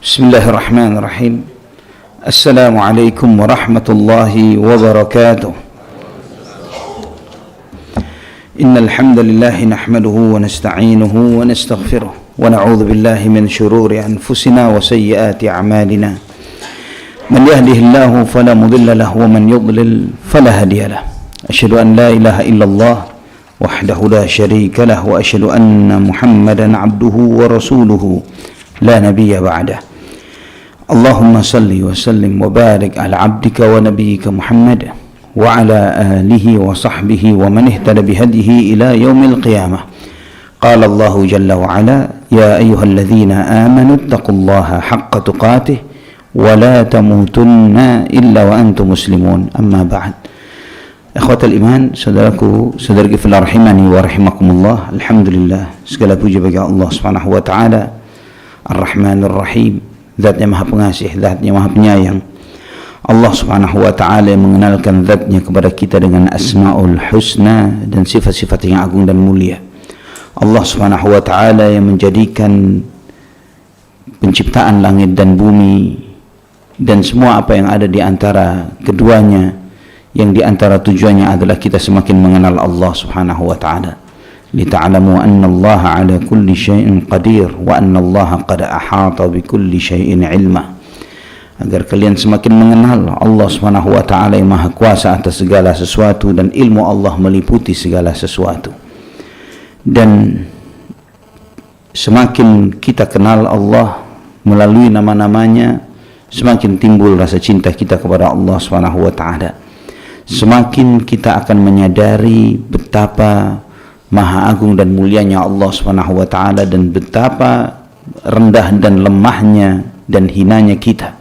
Bismillahirrahmanirrahim. Assalamualaikum warahmatullahi wabarakatuh. Innal hamdalillah nahmaduhu wa nasta'inuhu wa nastaghfiruh wa na'udzu billahi min shururi anfusina wa sayyiati a'malina. Man yahdihillahu fala mudilla lahu wa man yudlil fala hadiya lahu. Asyhadu an la ilaha illallah wahdahu la syarika lahu wa asyhadu anna Muhammadan 'abduhu wa rasuluhu la nabiyya ba'dahu. Allahumma salli wa sallim wa barik ala abdika wa nabiyyika Muhammad wa ala alihi wa sahbihi wa man ihtada bihadihi ila yaumil qiyamah. Qala Allah jalla wa ala, ya ayyuhalladzina amanu taqullaha haqqa tuqatih wa la tamutunna illa wa antum muslimun. Amma ba'd. Ikhwatal iman, saudaraku, saudari fillah rahimani wa rahimakumullah. Alhamdulillah, segala puji bagi Allah Subhanahu wa taala, Ar-Rahmanir Rahim, Zatnya Maha Pengasih, Zatnya Maha Penyayang. Allah Subhanahu wa ta'ala yang mengenalkan Zatnya kepada kita dengan Asma'ul Husna dan sifat-sifat yang agung dan mulia. Allah Subhanahu wa ta'ala yang menjadikan penciptaan langit dan bumi dan semua apa yang ada di antara keduanya, yang di antara tujuannya adalah kita semakin mengenal Allah Subhanahu wa ta'ala. Lita'alamu anna Allah ala kulli syai'in qadir wa anna Allah qad ahata bi kulli syai'in ilma. Agar kalian semakin mengenal Allah Subhanahu wa ta'ala yang maha kuasa atas segala sesuatu dan ilmu Allah meliputi segala sesuatu. Dan semakin kita kenal Allah melalui nama-namanya, semakin timbul rasa cinta kita kepada Allah Subhanahu wa ta'ala. Semakin kita akan menyadari betapa maha agung dan mulianya Allah Subhanahu wa ta'ala dan betapa rendah dan lemahnya dan hinanya kita.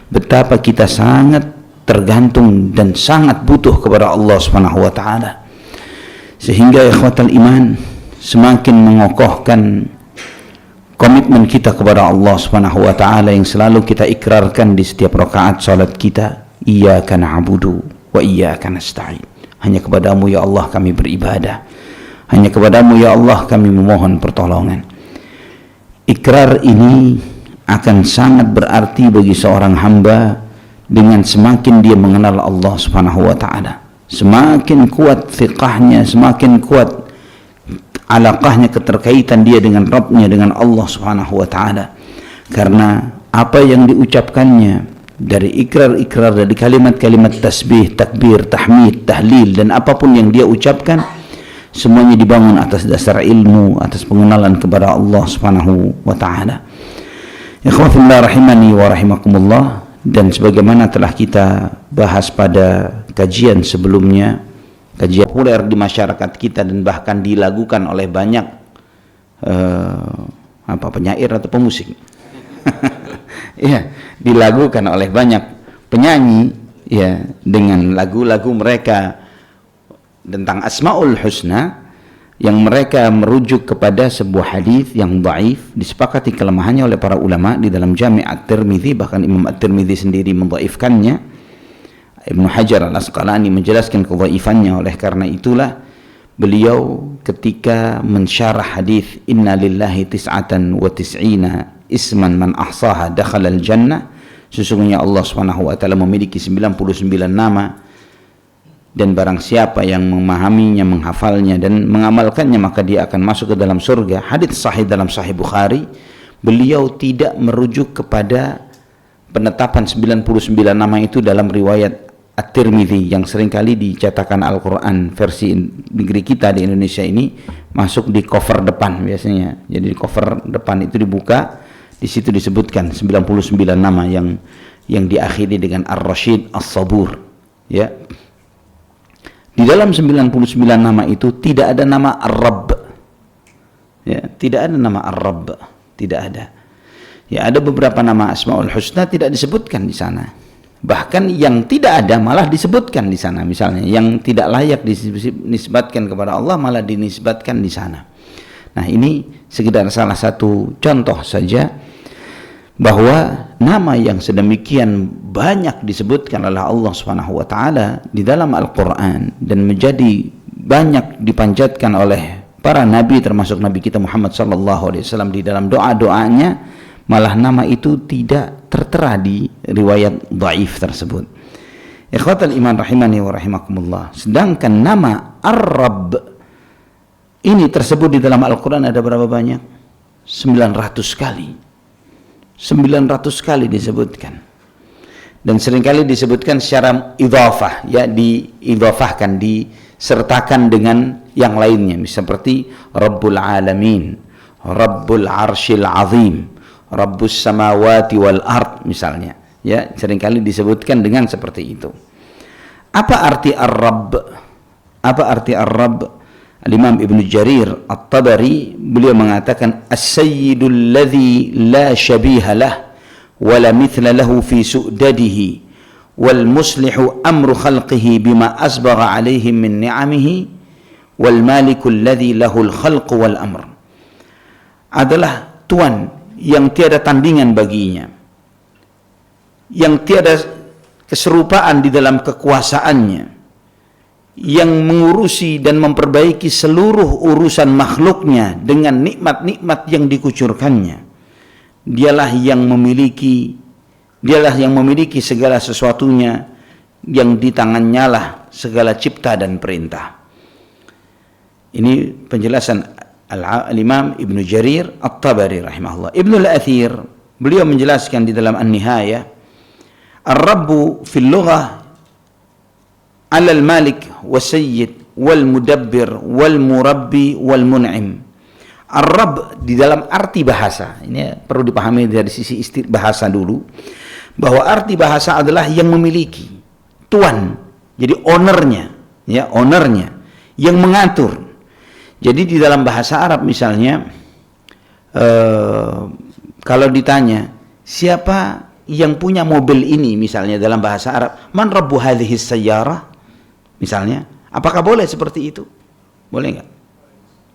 Betapa kita sangat tergantung dan sangat butuh kepada Allah Subhanahu wa ta'ala. Sehingga ikhwatal iman, semakin mengokohkan komitmen kita kepada Allah Subhanahu wa ta'ala yang selalu kita ikrarkan di setiap rakaat salat kita. Iyyaka na'budu wa iyyaka nasta'in. Hanya kepadamu ya Allah kami beribadah. Hanya kepadamu ya Allah kami memohon pertolongan. Ikrar ini akan sangat berarti bagi seorang hamba dengan semakin dia mengenal Allah Subhanahu wa ta'ala. Semakin kuat fiqahnya, semakin kuat alaqahnya, keterkaitan dia dengan Rabbnya, dengan Allah Subhanahu wa ta'ala. Karena apa yang diucapkannya dari ikrar-ikrar, dari kalimat-kalimat tasbih, takbir, tahmid, tahlil dan apapun yang dia ucapkan, semuanya dibangun atas dasar ilmu, atas pengenalan kepada Allah Subhanahu wa ta'ala. Ikhwafillah rahimani wa rahimakumullah. Dan sebagaimana telah kita bahas pada kajian sebelumnya, kajian populer di masyarakat kita dan bahkan dilakukan oleh banyak penyair atau pemusik. Ya, dilakukan oleh banyak penyanyi ya, dengan lagu-lagu mereka tentang Asma'ul Husna yang mereka merujuk kepada sebuah hadis yang dhaif, disepakati kelemahannya oleh para ulama di dalam Jami' At-Tirmidzi, bahkan Imam At-Tirmidzi sendiri mendhaifkannya. Ibnu Hajar Al-Asqalani menjelaskan kedhaifannya. Oleh karena itulah beliau ketika mensyarah hadis inna lillahi tis'atan wa tis'ina isman man ahsaha dakhala al-jannah, sesungguhnya Allah Subhanahu wa taala memiliki 99 nama dan barang siapa yang memahaminya, menghafalnya dan mengamalkannya maka dia akan masuk ke dalam surga. Hadits sahih dalam Sahih Bukhari. Beliau tidak merujuk kepada penetapan 99 nama itu dalam riwayat At-Tirmidzi yang seringkali dicetakkan Al-Quran versi negeri kita di Indonesia ini masuk di cover depan biasanya. Jadi di cover depan itu dibuka, di situ disebutkan 99 nama yang diakhiri dengan Ar-Rasyid As-Sabur, ya. Di dalam 99 nama itu tidak ada nama Ar-Rabb. Ya, tidak ada nama Ar-Rabb, tidak ada. Ya, ada beberapa nama Asmaul Husna tidak disebutkan di sana. Bahkan yang tidak ada malah disebutkan di sana. Misalnya yang tidak layak dinisbatkan kepada Allah malah dinisbatkan di sana. Nah, ini sekedar salah satu contoh saja bahwa nama yang sedemikian banyak disebutkan oleh Allah Subhanahu wa taala di dalam Al-Qur'an dan menjadi banyak dipanjatkan oleh para nabi termasuk nabi kita Muhammad sallallahu alaihi wasallam di dalam doa-doanya malah nama itu tidak tertera di riwayat dhaif tersebut. Ikhwatal iman rahimani wa rahimakumullah. Sedangkan nama Ar-Rabb ini tersebut di dalam Al-Quran ada berapa banyak? 900 kali. 900 kali disebutkan. Dan seringkali disebutkan secara idhafah, ya, diidhafahkan, disertakan dengan yang lainnya, seperti Rabbul Alamin, Rabbul Arshil Azim, Rabbus Samawati wal Ard misalnya, ya, seringkali disebutkan dengan seperti itu. Apa arti Ar-Rabb? Apa arti Ar-Rabb? Al-Imam Ibn Jarir At-Tabari beliau mengatakan as-sayyidul ladzi la syabiha lah wa la mithla lahu fi su'dadihi wal muslihu amru khalqihi bima asbagha alaihim min ni'amihi wal malikul ladzi lahul khalqu wal amr. Adalah Tuhan yang tiada tandingan baginya, yang tiada keserupaan di dalam kekuasaannya, yang mengurusi dan memperbaiki seluruh urusan makhluknya dengan nikmat-nikmat yang dikucurkannya. Dialah yang memiliki segala sesuatunya, yang di tangannya lah segala cipta dan perintah. Ini penjelasan Al-Imam Ibn Jarir At-Tabari rahimahullah. Ibn Al-Athir beliau menjelaskan di dalam An-Nihayah, Ar-Rabbu fil lughah alal malik wasayyid wal mudabbir wal murabbi wal mun'im. Ar-Rabb di dalam arti bahasa, ini perlu dipahami dari sisi bahasa dulu, bahwa arti bahasa adalah yang memiliki, tuan, jadi ownernya, ya, ownernya, yang mengatur. Jadi di dalam bahasa Arab misalnya, kalau ditanya siapa yang punya mobil ini, misalnya dalam bahasa Arab, man rabbu hadhihi sayyarah, misalnya, apakah boleh seperti itu? Boleh nggak?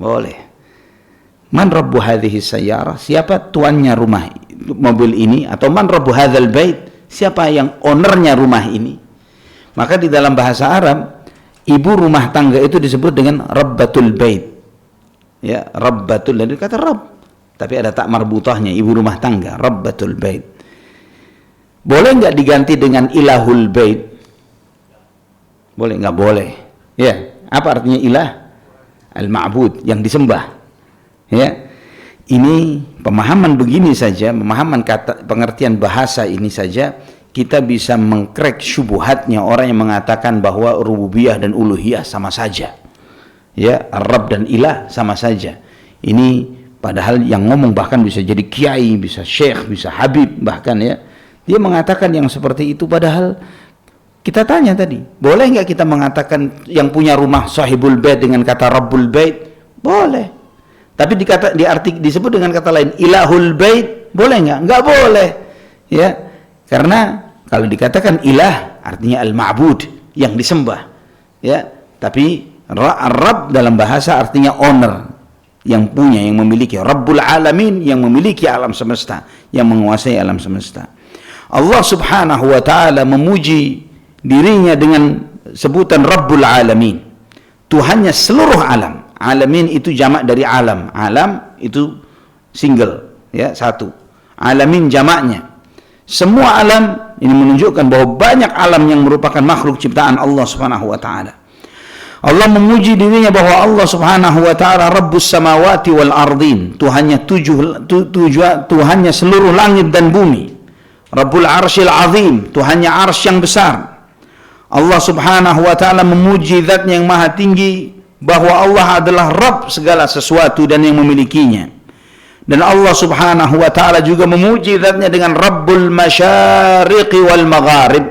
Boleh. Man rabbu hadhihi sayyarah, siapa tuannya rumah mobil ini, atau man rabbu hadzal bait, siapa yang ownernya rumah ini. Maka di dalam bahasa Arab, ibu rumah tangga itu disebut dengan rabbatul bait. Ya, rabbatul, dari kata rabb, tapi ada tak marbutahnya, ibu rumah tangga, rabbatul bait. Boleh nggak diganti dengan ilahul bait? Boleh nggak? Boleh. Ya, apa artinya ilah? Al-ma'bud, yang disembah. Ya, ini pemahaman begini saja, pemahaman kata, pengertian bahasa ini saja, kita bisa mengkrek syubhatnya orang yang mengatakan bahwa rububiyah dan uluhiyah sama saja. Ya, Rabb dan ilah sama saja. Ini padahal yang ngomong bahkan bisa jadi kiai, bisa syekh, bisa habib bahkan, ya. Dia mengatakan yang seperti itu, padahal kita tanya tadi, boleh nggak kita mengatakan yang punya rumah sahibul bait dengan kata Rabbul bait? Boleh. Tapi disebut dengan kata lain ilahul bait, boleh nggak? Nggak boleh. Ya. Karena kalau dikatakan ilah artinya al-ma'bud, yang disembah. Ya. Tapi Rabb dalam bahasa artinya owner, yang punya, yang memiliki. Rabbul alamin, yang memiliki alam semesta, yang menguasai alam semesta. Allah Subhanahu wa taala memuji dirinya dengan sebutan Rabbul alamin, Tuhannya seluruh alam. Alamin itu jamak dari alam. Alam itu single, ya, satu. Alamin jamaknya. Semua alam ini menunjukkan bahwa banyak alam yang merupakan makhluk ciptaan Allah Subhanahu wa taala. Allah memuji dirinya bahwa Allah Subhanahu wa taala Rabbus samawati wal ardin, Tuhannya Tuhannya seluruh langit dan bumi. Rabbul arshil azim, Tuhannya arsy yang besar. Allah Subhanahu wa taala memuji zatnya yang maha tinggi, bahwa Allah adalah Rabb segala sesuatu dan yang memilikinya. Dan Allah Subhanahu wa taala juga memuji zatnya dengan Rabbul masyariqi wal magharib,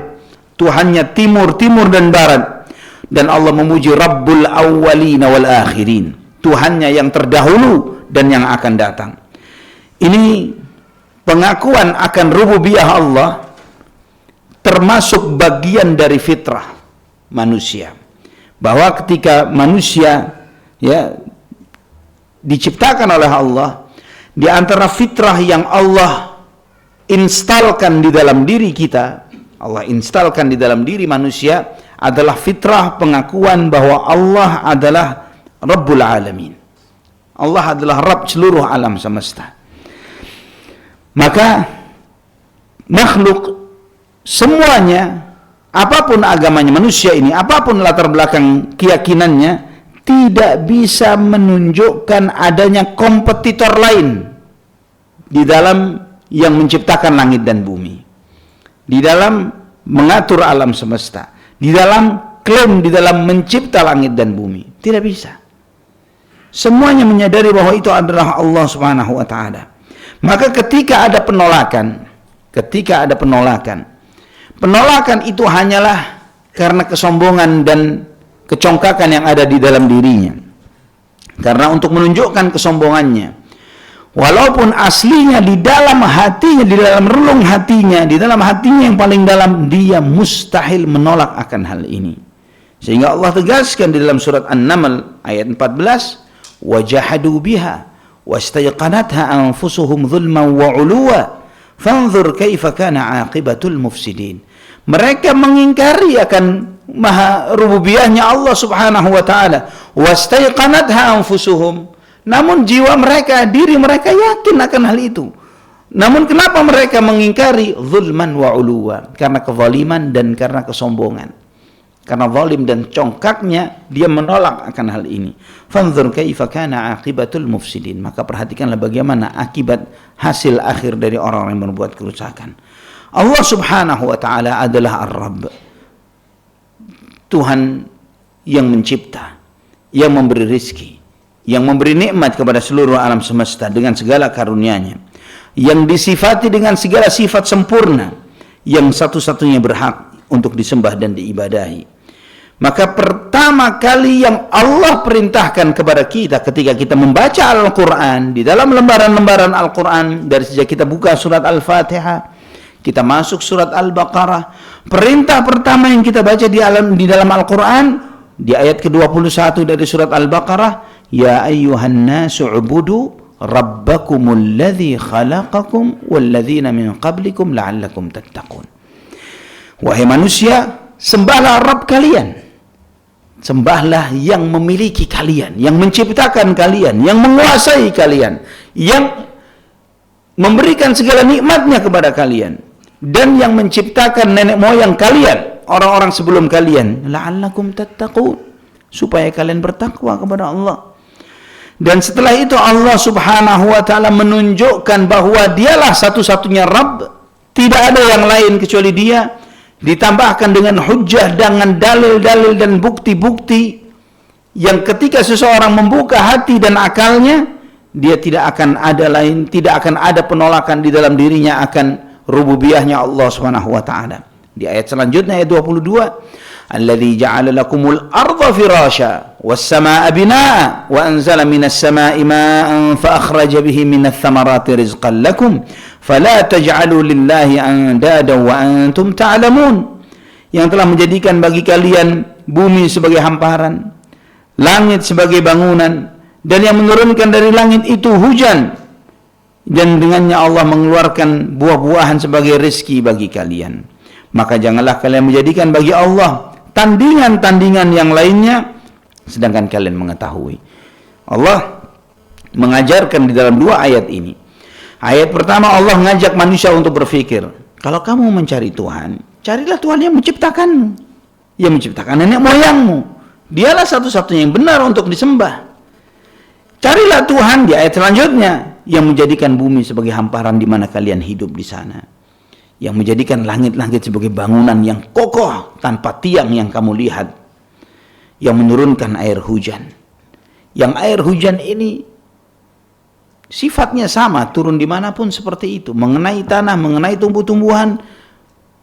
Tuhannya timur dan barat. Dan Allah memuji Rabbul awwalina wal akhirin, Tuhannya yang terdahulu dan yang akan datang. Ini pengakuan akan rububiyah Allah termasuk bagian dari fitrah manusia. Bahwa ketika manusia, ya, diciptakan oleh Allah, di antara fitrah yang Allah instalkan di dalam diri kita, Allah instalkan di dalam diri manusia, adalah fitrah pengakuan bahwa Allah adalah Rabbul alamin. Allah adalah Rabb seluruh alam semesta. Maka makhluk semuanya, apapun agamanya manusia ini, apapun latar belakang keyakinannya, tidak bisa menunjukkan adanya kompetitor lain di dalam yang menciptakan langit dan bumi, di dalam mengatur alam semesta, di dalam klaim, di dalam mencipta langit dan bumi. Tidak bisa. Semuanya menyadari bahwa itu adalah Allah Subhanahu wa taala. Maka ketika ada penolakan, penolakan itu hanyalah karena kesombongan dan kecongkakan yang ada di dalam dirinya. Karena untuk menunjukkan kesombongannya, walaupun aslinya di dalam hatinya, di dalam relung hatinya, di dalam hatinya yang paling dalam, dia mustahil menolak akan hal ini. Sehingga Allah tegaskan di dalam surat An-Naml ayat 14, wajahadu biha wastayqanatha anfusuhum zulman wa 'uluwa fanzur kaifa kana 'aqibatul mufsidin. Mereka mengingkari akan maha rububiyahnya Allah Subhanahu wa taala, wastayqanatha anfusuhum, namun jiwa mereka, diri mereka yakin akan hal itu. Namun kenapa mereka mengingkari? Zulman wa 'uluwa, karena kezaliman dan karena kesombongan. Karena zalim dan congkaknya, dia menolak akan hal ini. Fanzur kaifa kana aqibatul mufsidin. Maka perhatikanlah bagaimana akibat hasil akhir dari orang yang membuat kerusakan. Allah Subhanahu wa taala adalah Ar-Rabb, Tuhan yang mencipta, yang memberi rizki, yang memberi nikmat kepada seluruh alam semesta dengan segala karunia-Nya, yang disifati dengan segala sifat sempurna, yang satu-satunya berhak untuk disembah dan diibadahi. Maka pertama kali yang Allah perintahkan kepada kita ketika kita membaca Al-Quran, di dalam lembaran-lembaran Al-Quran, dari sejak kita buka surat Al-Fatihah, kita masuk surat Al-Baqarah, perintah pertama yang kita baca di dalam Al-Quran, di ayat ke-21 dari surat Al-Baqarah, ya ayyuhan nasu ubudu rabbakumul ladzi khalaqakum walladzina min qablikum la'allakum tattaqun. Wahai manusia, sembahlah Rabb kalian, sembahlah yang memiliki kalian, yang menciptakan kalian, yang menguasai kalian, yang memberikan segala nikmatnya kepada kalian, dan yang menciptakan nenek moyang kalian, orang-orang sebelum kalian, la'allakum tattaqun, supaya kalian bertakwa kepada Allah. Dan setelah itu Allah Subhanahu wa taala menunjukkan bahwa dialah satu-satunya Rabb, tidak ada yang lain kecuali Dia, ditambahkan dengan hujjah, dengan dalil-dalil dan bukti-bukti yang ketika seseorang membuka hati dan akalnya, dia tidak akan ada penolakan di dalam dirinya akan rububiyahnya Allah Subhanahu wa taala. Di ayat selanjutnya ayat 22, alladzi ja'ala lakumul arda firasya was samaa'a binaa'a wa anzala minas samaa'i maa'an fa akhraja bihi minats thamarati rizqan lakum fala taj'alu lillahi andadan wa antum ta'lamun. Yang telah menjadikan bagi kalian bumi sebagai hamparan, langit sebagai bangunan, dan yang menurunkan dari langit itu hujan, dan dengannya Allah mengeluarkan buah-buahan sebagai rezeki bagi kalian. Maka janganlah kalian menjadikan bagi Allah tandingan-tandingan yang lainnya, sedangkan kalian mengetahui. Allah mengajarkan di dalam dua ayat ini. Ayat pertama Allah mengajak manusia untuk berpikir, kalau kamu mencari Tuhan, carilah Tuhan yang menciptakanmu, yang menciptakan nenek moyangmu. Dialah satu-satunya yang benar untuk disembah. Carilah Tuhan di ayat selanjutnya yang menjadikan bumi sebagai hamparan di mana kalian hidup di sana, yang menjadikan langit-langit sebagai bangunan yang kokoh tanpa tiang yang kamu lihat, yang menurunkan air hujan, yang air hujan ini sifatnya sama, turun dimanapun seperti itu, mengenai tanah, mengenai tumbuh-tumbuhan,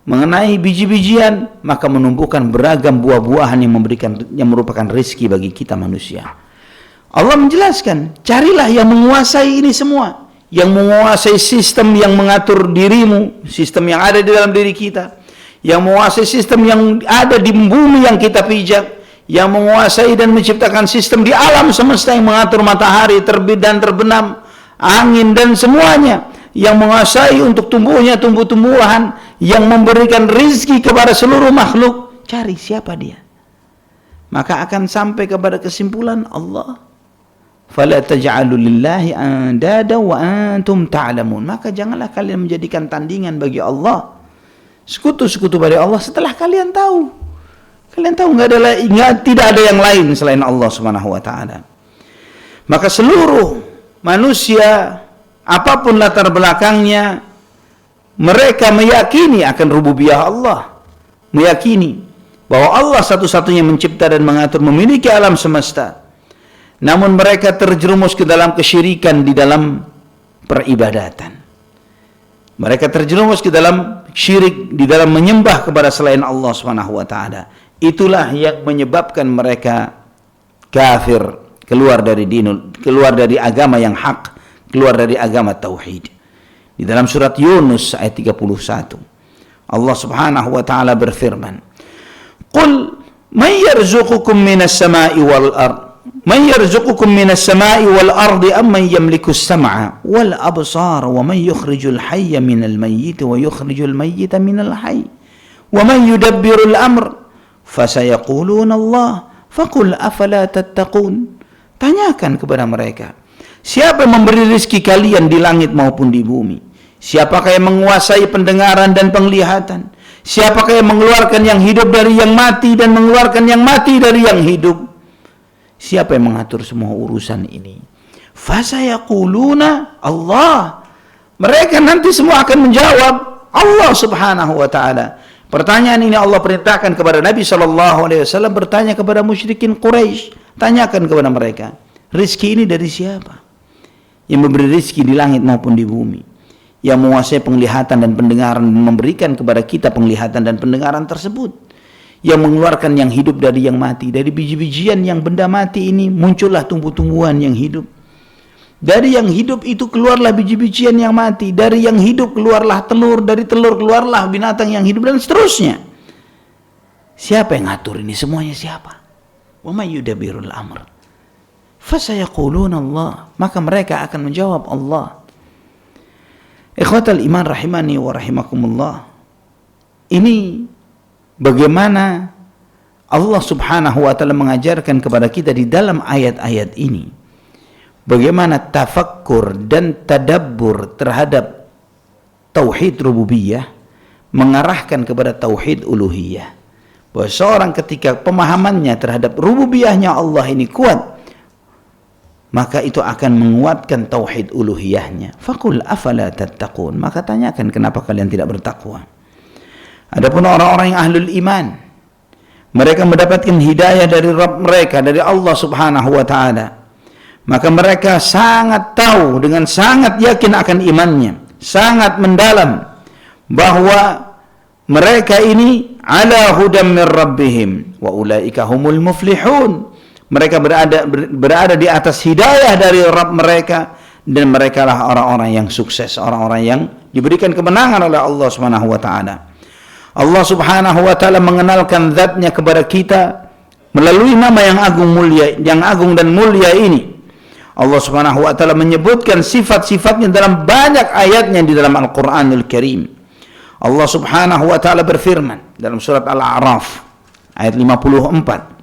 mengenai biji-bijian, maka menumbuhkan beragam buah-buahan yang merupakan rezeki bagi kita manusia. Allah menjelaskan, carilah yang menguasai ini semua, yang menguasai sistem yang mengatur dirimu, sistem yang ada di dalam diri kita, yang menguasai sistem yang ada di bumi yang kita pijak, yang menguasai dan menciptakan sistem di alam semesta yang mengatur matahari, terbit dan terbenam, angin dan semuanya, yang menguasai untuk tumbuhnya tumbuh-tumbuhan, yang memberikan rizki kepada seluruh makhluk. Cari siapa dia, maka akan sampai kepada kesimpulan Allah. fala taj'alu lillahi andada wa antum ta'lamun. Maka janganlah kalian menjadikan tandingan bagi Allah, sekutu-sekutu bagi Allah setelah kalian tahu. Kalian tahu tidak ada yang lain selain Allah Subhanahu wa taala. Maka seluruh manusia apapun latar belakangnya, mereka meyakini akan rububiyah Allah, meyakini bahwa Allah satu-satunya mencipta dan mengatur, memiliki alam semesta. Namun mereka terjerumus ke dalam kesyirikan di dalam peribadatan. Mereka terjerumus ke dalam syirik di dalam menyembah kepada selain Allah Subhanahu wa taala. Itulah yang menyebabkan mereka kafir, keluar dari agama yang hak, keluar dari agama tauhid. Di dalam surat Yunus ayat 31, Allah Subhanahu wa taala berfirman, "Qul man yarzuqukum minas sama'i wal ard Man yarzuqukum minas sama'i wal ardi amman yamliku as-sam'a wal absara wa man yukhrijul hayya minal mayyit wa yukhrijul mayyita minal hayy wa man yudabbirul amr fasayaquluna Allah faqul afala tattaqun." Tanyakan kepada mereka, siapa yang memberi rezeki kalian di langit maupun di bumi? Siapakah yang menguasai pendengaran dan penglihatan? Siapakah yang mengeluarkan yang hidup dari yang mati dan mengeluarkan yang mati dari yang hidup? Siapa yang mengatur semua urusan ini? Fasayaquluna Allah. Mereka nanti semua akan menjawab Allah Subhanahu wa taala. Pertanyaan ini Allah perintahkan kepada Nabi sallallahu alaihi wasallam bertanya kepada musyrikin Quraisy. Tanyakan kepada mereka, rezeki ini dari siapa? Yang memberi rezeki di langit maupun di bumi, yang menguasai penglihatan dan pendengaran dan memberikan kepada kita penglihatan dan pendengaran tersebut, yang mengeluarkan yang hidup dari yang mati. Dari biji-bijian yang benda mati ini muncullah tumbuh-tumbuhan yang hidup. Dari yang hidup itu keluarlah biji-bijian yang mati. Dari yang hidup keluarlah telur. Dari telur keluarlah binatang yang hidup, dan seterusnya. Siapa yang ngatur ini semuanya? Siapa? Wa may yudabbirul amr fasayaquluna Allah. Maka mereka akan menjawab Allah. Ikhwatal iman rahimani wa rahimakumullah. Ini bagaimana Allah Subhanahu wa taala mengajarkan kepada kita di dalam ayat-ayat ini, bagaimana tafakkur dan tadabbur terhadap tauhid rububiyah mengarahkan kepada tauhid uluhiyah. Bahwa seorang ketika pemahamannya terhadap rububiyahnya Allah ini kuat, maka itu akan menguatkan tauhid uluhiyahnya. Faqul afala tattaqun. Maka tanyakan, kenapa kalian tidak bertakwa? Adapun orang-orang yang ahlul iman, mereka mendapatkan hidayah dari Rabb mereka, dari Allah Subhanahu wa taala. Maka mereka sangat tahu dengan sangat yakin akan imannya, sangat mendalam bahwa mereka ini ala hudam min rabbihim wa ulaika humul muflihun. Mereka berada di atas hidayah dari Rabb mereka, dan mereka lah orang-orang yang sukses, orang-orang yang diberikan kemenangan oleh Allah Subhanahu wa taala. Allah Subhanahu wa taala mengenalkan zatnya kepada kita melalui nama yang agung dan mulia ini. Allah Subhanahu wa taala menyebutkan sifat-sifatnya dalam banyak ayatnya di dalam Al-Qur'anul Karim. Allah Subhanahu wa taala berfirman dalam surat Al-A'raf ayat 54.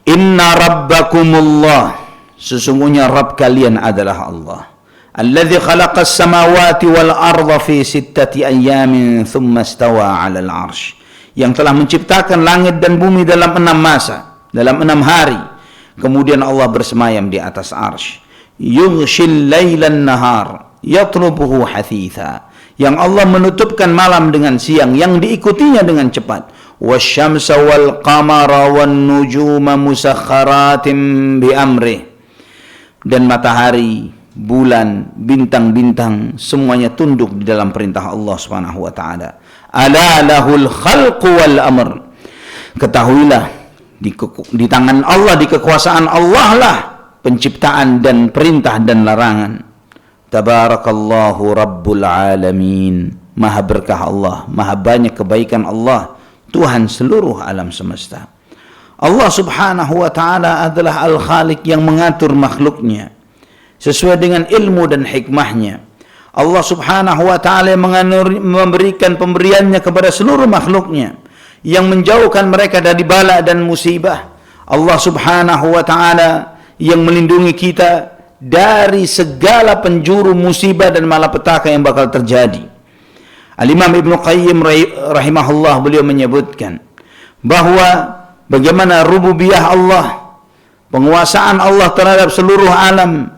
Inna rabbakumullah, sesungguhnya Rabb kalian adalah Allah. Alladzi khalaqas samawati wal arda fi sittati ayyamin thumma istawa 'alal 'arsy. Yang telah menciptakan langit dan bumi dalam 6 masa, dalam 6 hari. Kemudian Allah bersemayam di atas arsy. Yughshil lailan nahar yatlubuhu hathitha. Yang Allah menutupkan malam dengan siang, yang diikutinya dengan cepat. Wasyamsa wal qamara wan nujuma musakhkharatin bi amrih. Dan matahari, bulan, bintang-bintang semuanya tunduk di dalam perintah Allah Subhanahu wa taala. Ala lahul khalqu wal amr. Ketahuilah, di tangan Allah, di kekuasaan Allah lah penciptaan dan perintah dan larangan. Tabarakallahu rabbul alamin. Maha berkah Allah, maha banyak kebaikan Allah, Tuhan seluruh alam semesta. Allah Subhanahu wa taala adalah Al-Khaliq yang mengatur makhluknya sesuai dengan ilmu dan hikmahnya. Allah Subhanahu wa taala memberikan pemberiannya kepada seluruh makhluknya, yang menjauhkan mereka dari bala dan musibah. Allah Subhanahu wa taala yang melindungi kita dari segala penjuru musibah dan malapetaka yang bakal terjadi. Al-Imam Ibnu Qayyim rahimahullah, beliau menyebutkan bahwa bagaimana rububiyah Allah, penguasaan Allah terhadap seluruh alam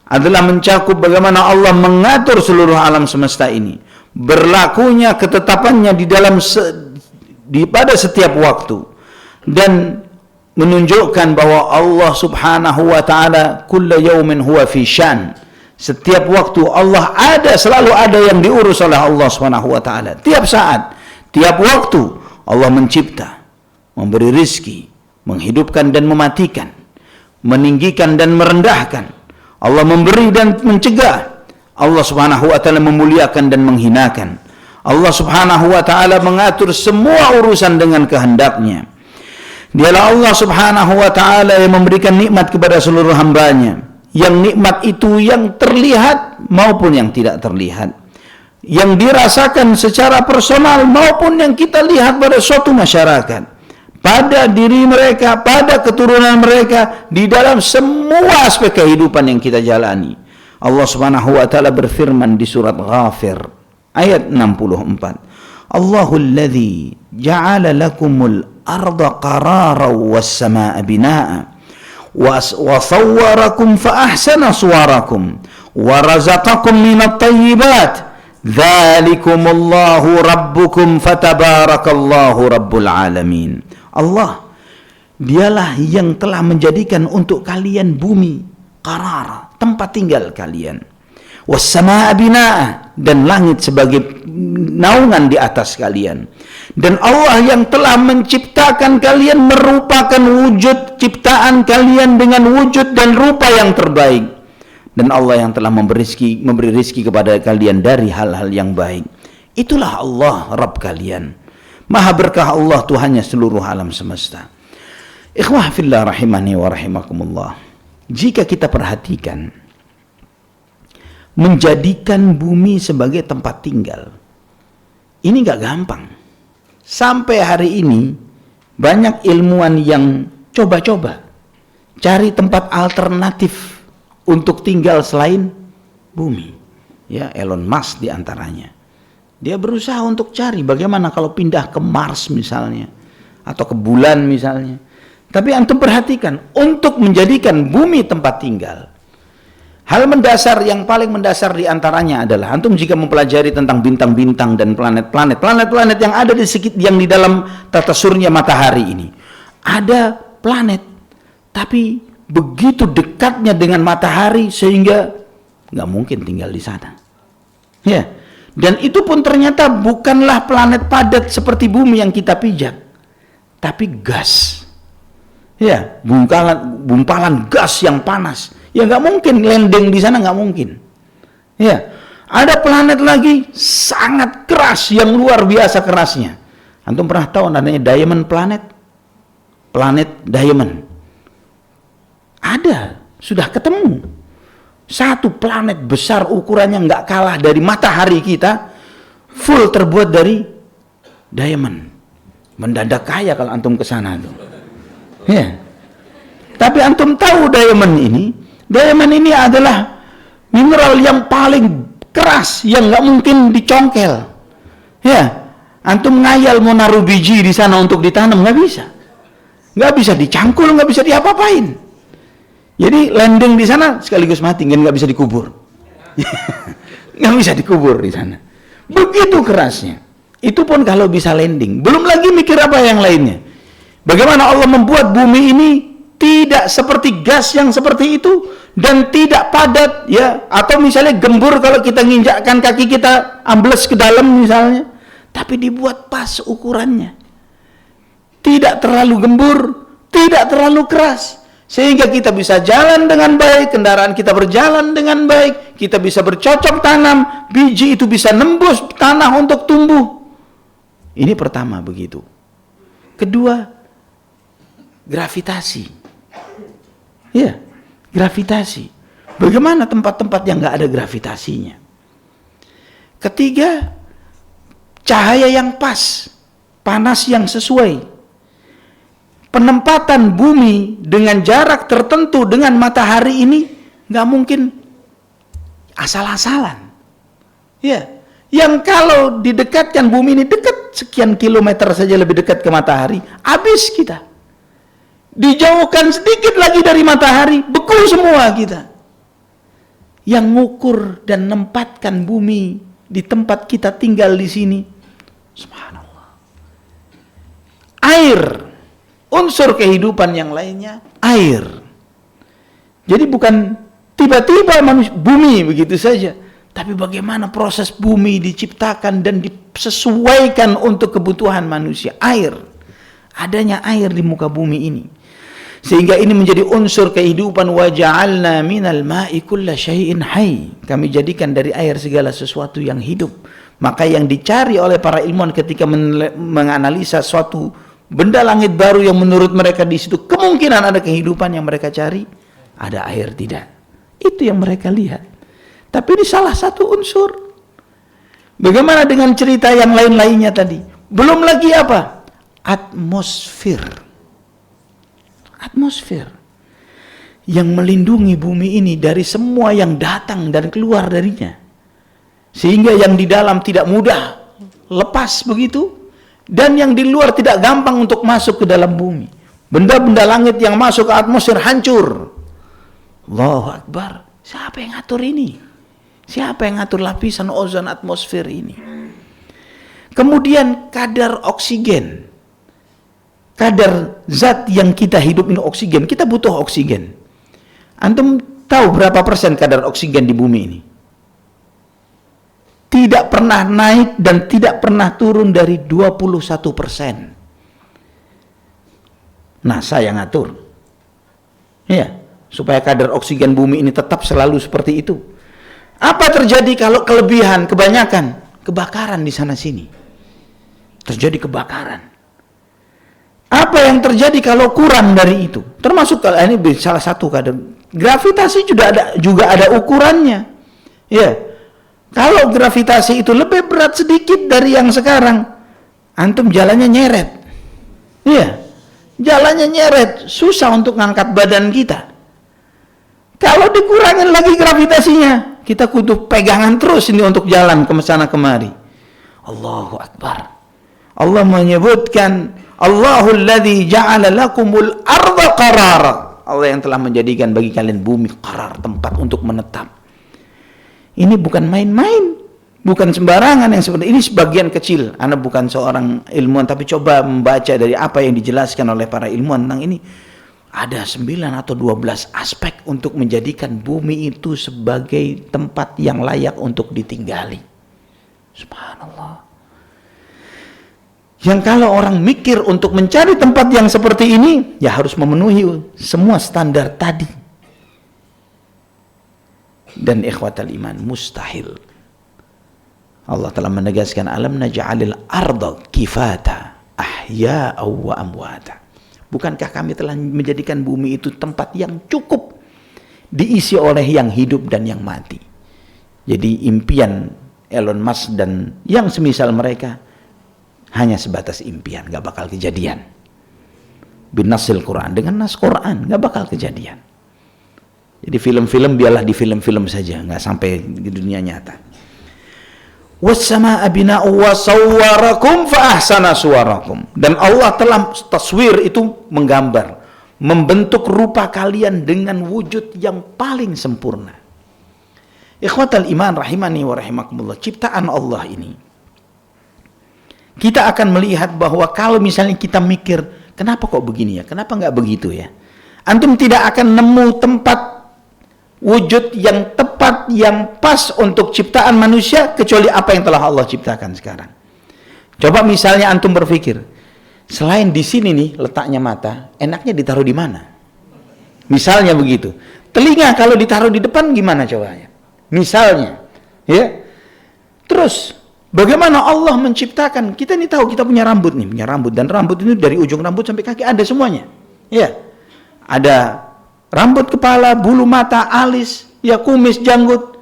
adalah mencakup bagaimana Allah mengatur seluruh alam semesta ini, berlakunya ketetapannya di dalam pada setiap waktu, dan menunjukkan bahwa Allah subhanahu wa ta'ala kulla yaumin huwa fi syan. Setiap waktu Allah selalu ada yang diurus oleh Allah subhanahu wa ta'ala. Tiap saat, tiap waktu Allah mencipta, memberi rizki, menghidupkan dan mematikan, meninggikan dan merendahkan. Allah memberi dan mencegah. Allah subhanahu wa ta'ala memuliakan dan menghinakan. Allah subhanahu wa ta'ala mengatur semua urusan dengan kehendaknya. Dialah Allah subhanahu wa ta'ala yang memberikan nikmat kepada seluruh hambanya. Yang nikmat itu yang terlihat maupun yang tidak terlihat, yang dirasakan secara personal maupun yang kita lihat pada suatu masyarakat, pada diri mereka, pada keturunan mereka, di dalam semua aspek kehidupan yang kita jalani. Allah subhanahu wa ta'ala berfirman di surat Ghafir ayat 64, Allahul ladzi ja'ala lakumul arda qararan was samaa'a binaa'a wa sawwarakum fa ahsana suwarakum wa razaqakum minat thayyibat dzalikumullahu rabbukum fatabarakallahu rabbul alamin. Allah, dialah yang telah menjadikan untuk kalian bumi qarar, tempat tinggal kalian, was samaa'a binaa'a, dan langit sebagai naungan di atas kalian. Dan Allah yang telah menciptakan kalian merupakan wujud ciptaan kalian dengan wujud dan rupa yang terbaik. Dan Allah yang telah memberi rizki kepada kalian dari hal-hal yang baik. Itulah Allah Rabb kalian. Maha berkah Allah Tuhannya seluruh alam semesta. Ikhwah fillah rahimani wa rahimakumullah. Jika kita perhatikan, menjadikan bumi sebagai tempat tinggal, ini gak gampang. Sampai hari ini banyak ilmuwan yang coba-coba cari tempat alternatif untuk tinggal selain bumi. Ya, Elon Musk diantaranya. Dia berusaha untuk cari bagaimana kalau pindah ke Mars misalnya, atau ke bulan misalnya. Tapi antum perhatikan, untuk menjadikan bumi tempat tinggal, hal mendasar yang paling mendasar diantaranya adalah antum jika mempelajari tentang bintang-bintang dan planet-planet yang ada yang di dalam tata surya matahari ini. Ada planet, tapi begitu dekatnya dengan matahari sehingga nggak mungkin tinggal di sana. Ya, dan itu pun ternyata bukanlah planet padat seperti bumi yang kita pijak, tapi gas. Ya, gumpalan gas yang panas. Ya nggak mungkin landing di sana, nggak mungkin. Ya, ada planet lagi sangat keras, yang luar biasa kerasnya. Antum pernah tahu namanya Diamond Planet? Planet Diamond. Ada, sudah ketemu. Satu planet besar ukurannya nggak kalah dari matahari kita, full terbuat dari diamond. Mendadak kaya kalau antum ke sana tuh. Ya. Tapi antum tahu diamond ini adalah mineral yang paling keras, yang nggak mungkin dicongkel. Ya, antum ngayal mau naruh biji di sana untuk ditanam, nggak bisa dicangkul, nggak bisa diapa-apain. Jadi landing di sana sekaligus mati, nggak bisa dikubur, nggak bisa dikubur di sana. Begitu kerasnya. Itu pun kalau bisa landing. Belum lagi mikir apa yang lainnya. Bagaimana Allah membuat bumi ini tidak seperti gas yang seperti itu, dan tidak padat, ya, atau misalnya gembur kalau kita nginjakkan kaki kita ambles ke dalam misalnya, tapi dibuat pas ukurannya, tidak terlalu gembur, tidak terlalu keras, sehingga kita bisa jalan dengan baik, kendaraan kita berjalan dengan baik, kita bisa bercocok tanam, biji itu bisa nembus tanah untuk tumbuh. Ini pertama begitu. Kedua, gravitasi. Ya, gravitasi. Bagaimana tempat-tempat yang nggak ada gravitasinya? Ketiga, cahaya yang pas, panas yang sesuai. penempatan bumi dengan jarak tertentu dengan matahari ini nggak mungkin asal-asalan. Ya, yang kalau didekatkan bumi ini dekat sekian kilometer saja lebih dekat ke matahari, habis kita. Dijauhkan sedikit lagi dari matahari, beku semua kita. Yang ngukur dan nempatkan bumi di tempat kita tinggal di sini, subhanallah. Air, unsur kehidupan yang lainnya, air. Jadi bukan tiba-tiba bumi begitu saja, tapi bagaimana proses bumi diciptakan dan disesuaikan untuk kebutuhan manusia. Air, adanya air di muka bumi ini, sehingga ini menjadi unsur kehidupan. Wa ja'alna minal ma'i kulla syai'in hayy, kami jadikan dari air segala sesuatu yang hidup. Maka yang dicari oleh para ilmuwan ketika menganalisa suatu benda langit baru yang menurut mereka di situ kemungkinan ada kehidupan, yang mereka cari ada air, tidak. Itu yang mereka lihat. Tapi ini salah satu unsur. Bagaimana dengan cerita yang lain-lainnya tadi? Belum lagi apa? Atmosfer. Atmosfer yang melindungi bumi ini dari semua yang datang dan keluar darinya, sehingga yang di dalam tidak mudah lepas begitu, dan yang di luar tidak gampang untuk masuk ke dalam bumi. Benda-benda langit yang masuk ke atmosfer hancur. Allahu Akbar. Siapa yang ngatur ini? Siapa yang ngatur lapisan ozon atmosfer ini? Kemudian kadar oksigen, kadar zat yang kita hidup ini, oksigen. Kita butuh oksigen. Antum tahu berapa persen kadar oksigen di bumi ini? Tidak pernah naik dan tidak pernah turun dari 21%. NASA yang ngatur. Ya, supaya kadar oksigen bumi ini tetap selalu seperti itu. Apa terjadi kalau kelebihan, kebanyakan? Kebakaran di sana sini. Terjadi kebakaran. Apa yang terjadi kalau kurang dari itu? Termasuk kalau ini salah satu kadar gravitasi juga ada ukurannya. Ya. Kalau gravitasi itu lebih berat sedikit dari yang sekarang, antum jalannya nyeret. Iya. Jalannya nyeret, susah untuk ngangkat badan kita. Kalau dikurangin lagi gravitasinya, kita kudu pegangan terus ini untuk jalan ke sana kemari. Allahu Akbar. Allah menyebutkan, Allahul ladzi ja'ala lakumul arda qarara. Allah yang telah menjadikan bagi kalian bumi qarar, tempat untuk menetap. Ini bukan main-main, bukan sembarangan yang seperti ini. Sebagian kecil. Anda bukan seorang ilmuwan, tapi coba membaca dari apa yang dijelaskan oleh para ilmuwan tentang ini. Ada 9 atau 12 aspek untuk menjadikan bumi itu sebagai tempat yang layak untuk ditinggali. Subhanallah. Yang kalau orang mikir untuk mencari tempat yang seperti ini, ya harus memenuhi semua standar tadi. Dan ikhwatal iman, mustahil. Allah telah menegaskan, alam naj'alil arda kifata ahya'a wa amwata. Bukankah kami telah menjadikan bumi itu tempat yang cukup diisi oleh yang hidup dan yang mati. Jadi impian Elon Musk dan yang semisal mereka hanya sebatas impian, gak bakal kejadian. Binasil Quran, dengan nas Quran gak bakal kejadian. Jadi film-film biarlah di film-film saja, nggak sampai di dunia nyata. Was-samaa'a bina'u wa sawwarakum fa ahsana suwarakum. Dan Allah telah taswir itu menggambar, membentuk rupa kalian dengan wujud yang paling sempurna. Ikhwatal iman rahimani wa rahimakumullah, ciptaan Allah ini, kita akan melihat bahwa kalau misalnya kita mikir, kenapa kok begini ya, kenapa nggak begitu ya, antum tidak akan nemu tempat wujud yang tepat, yang pas untuk ciptaan manusia, kecuali apa yang telah Allah ciptakan sekarang. Coba misalnya antum berpikir, selain di sini nih letaknya mata, enaknya ditaruh di mana? Misalnya begitu. Telinga kalau ditaruh di depan gimana coba ya? Misalnya, ya. Terus bagaimana Allah menciptakan? Kita ini tahu kita punya rambut nih, punya rambut, dan rambut ini dari ujung rambut sampai kaki ada semuanya. Ya. Ada rambut kepala, bulu mata, alis, ya kumis, janggut,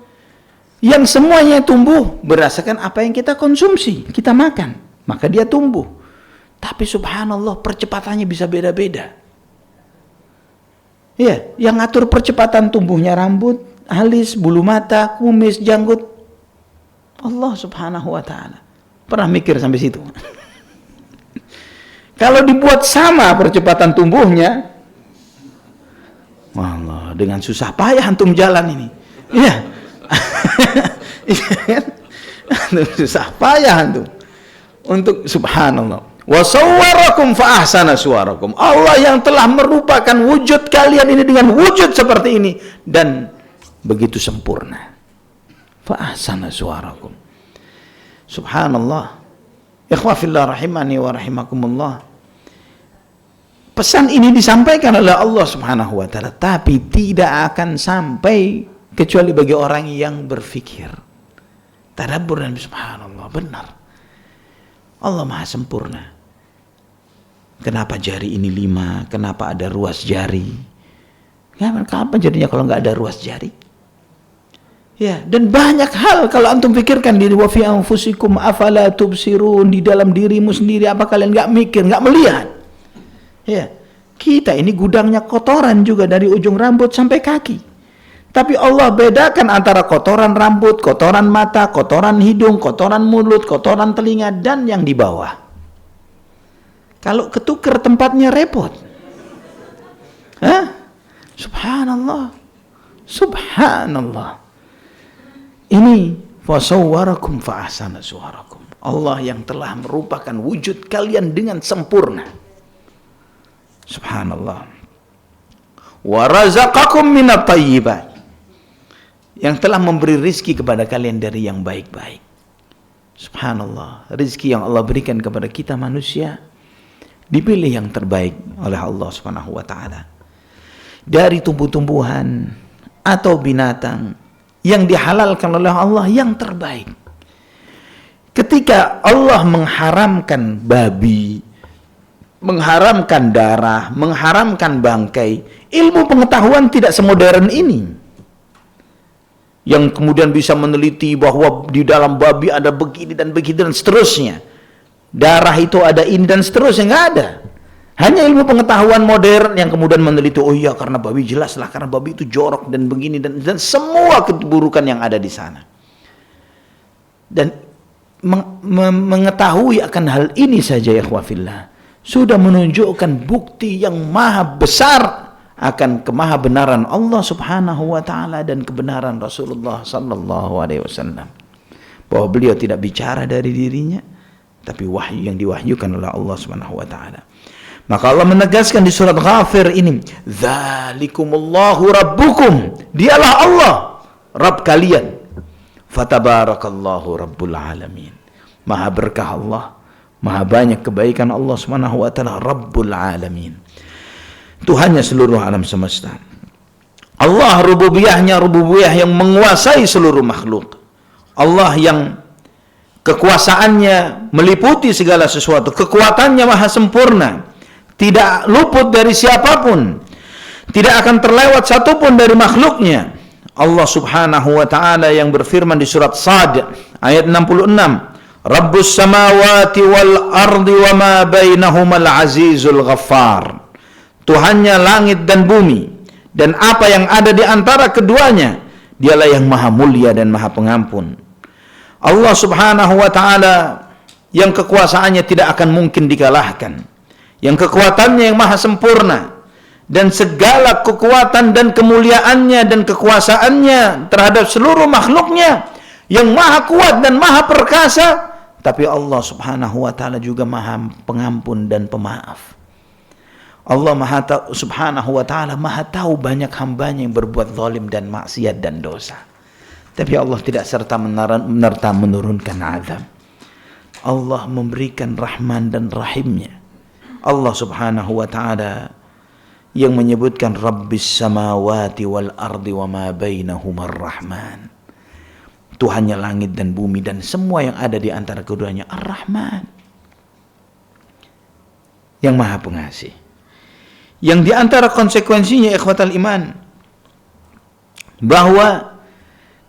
yang semuanya tumbuh berdasarkan apa yang kita konsumsi, kita makan, maka dia tumbuh. Tapi subhanallah percepatannya bisa beda-beda. Ya, yang ngatur percepatan tumbuhnya rambut, alis, bulu mata, kumis, janggut, Allah subhanahu wa ta'ala. Pernah mikir sampai situ? Kalau dibuat sama percepatan tumbuhnya, Allah, dengan susah payah antum jalan ini. Iya. Susah payah antum. Untuk subhanallah. Wa sawwarakum fa ahsana suwarakum. Allah yang telah merupakan wujud kalian ini dengan wujud seperti ini dan begitu sempurna. Fa ahsana suwarakum. Subhanallah. Ikhwah fillah rahimani wa rahimakumullah. Pesan ini disampaikan oleh Allah Subhanahu wa taala, tapi tidak akan sampai kecuali bagi orang yang berfikir. Tadabbur dan subhanallah, benar. Allah Maha sempurna. Kenapa jari ini 5? Kenapa ada ruas jari? Kenapa jadinya kalau nggak ada ruas jari? Ya, dan banyak hal kalau antum pikirkan diri wa fi anfusikum afala tubsirun, di dalam dirimu sendiri apa kalian nggak mikir, nggak melihat? Ya, kita ini gudangnya kotoran juga dari ujung rambut sampai kaki. Tapi Allah bedakan antara kotoran rambut, kotoran mata, kotoran hidung, kotoran mulut, kotoran telinga, dan yang di bawah. Kalau ketukar tempatnya repot. Hah? Subhanallah. Subhanallah. Ini fasawwarakum fa ahsana suwarakum. Allah yang telah merupakan wujud kalian dengan sempurna. Subhanallah. Wa razaqakum minat thayyibat. Yang telah memberi rizki kepada kalian dari yang baik-baik. Subhanallah. Rizki yang Allah berikan kepada kita manusia dipilih yang terbaik oleh Allah Subhanahu wa taala. Dari tumbuh-tumbuhan atau binatang yang dihalalkan oleh Allah yang terbaik. Ketika Allah mengharamkan babi, mengharamkan darah, mengharamkan bangkai, ilmu pengetahuan tidak semodern ini. Yang kemudian bisa meneliti bahwa di dalam babi ada begini dan begitu dan seterusnya. Darah itu ada ini dan seterusnya, nggak ada. Hanya ilmu pengetahuan modern yang kemudian meneliti, oh iya karena babi jelaslah, karena babi itu jorok dan begini dan semua keburukan yang ada di sana. Dan mengetahui akan hal ini saja ya ikhwafillah sudah menunjukkan bukti yang maha besar akan kemahabenaran Allah Subhanahu wa taala dan kebenaran Rasulullah sallallahu alaihi wasallam. Bahwa beliau tidak bicara dari dirinya, tapi wahyu yang diwahyukan oleh Allah Subhanahu wa taala. Maka Allah menegaskan di surat Ghafir ini, "Dzalikumullahu rabbukum." Dialah Allah, Rabb kalian. Fatabarakallahu rabbul alamin. Maha berkah Allah, maha banyak kebaikan Allah Subhanahu wa taala, Rabbul alamin. Tuhannya seluruh alam semesta. Allah rububiyahnya rububiyah yang menguasai seluruh makhluk. Allah yang kekuasaannya meliputi segala sesuatu. Kekuatannya maha sempurna. Tidak luput dari siapapun. Tidak akan terlewat satupun dari makhluknya. Allah Subhanahu wa ta'ala yang berfirman di surat Sad ayat 66. Rabbus samawati wal ardi wa ma bainahumal azizul ghaffar. Tuhannya langit dan bumi dan apa yang ada di antara keduanya, dialah yang maha mulia dan maha pengampun. Allah Subhanahu wa ta'ala yang kekuasaannya tidak akan mungkin dikalahkan, yang kekuatannya yang maha sempurna, dan segala kekuatan dan kemuliaannya dan kekuasaannya terhadap seluruh makhluknya yang maha kuat dan maha perkasa. Tapi Allah Subhanahu wa ta'ala juga maha pengampun dan pemaaf. Allah Subhanahu wa ta'ala maha tahu banyak hambanya yang berbuat zalim dan maksiat dan dosa. Tapi Allah tidak serta menerta menurunkan azab. Allah memberikan rahman dan rahimnya. Allah Subhanahu wa ta'ala yang menyebutkan Rabbis samawati wal ardi wa ma bainahumar rahman. Tuhannya langit dan bumi dan semua yang ada di antara keduanya, Ar-Rahman, yang maha pengasih. Yang di antara konsekuensinya ikhwatal iman, bahwa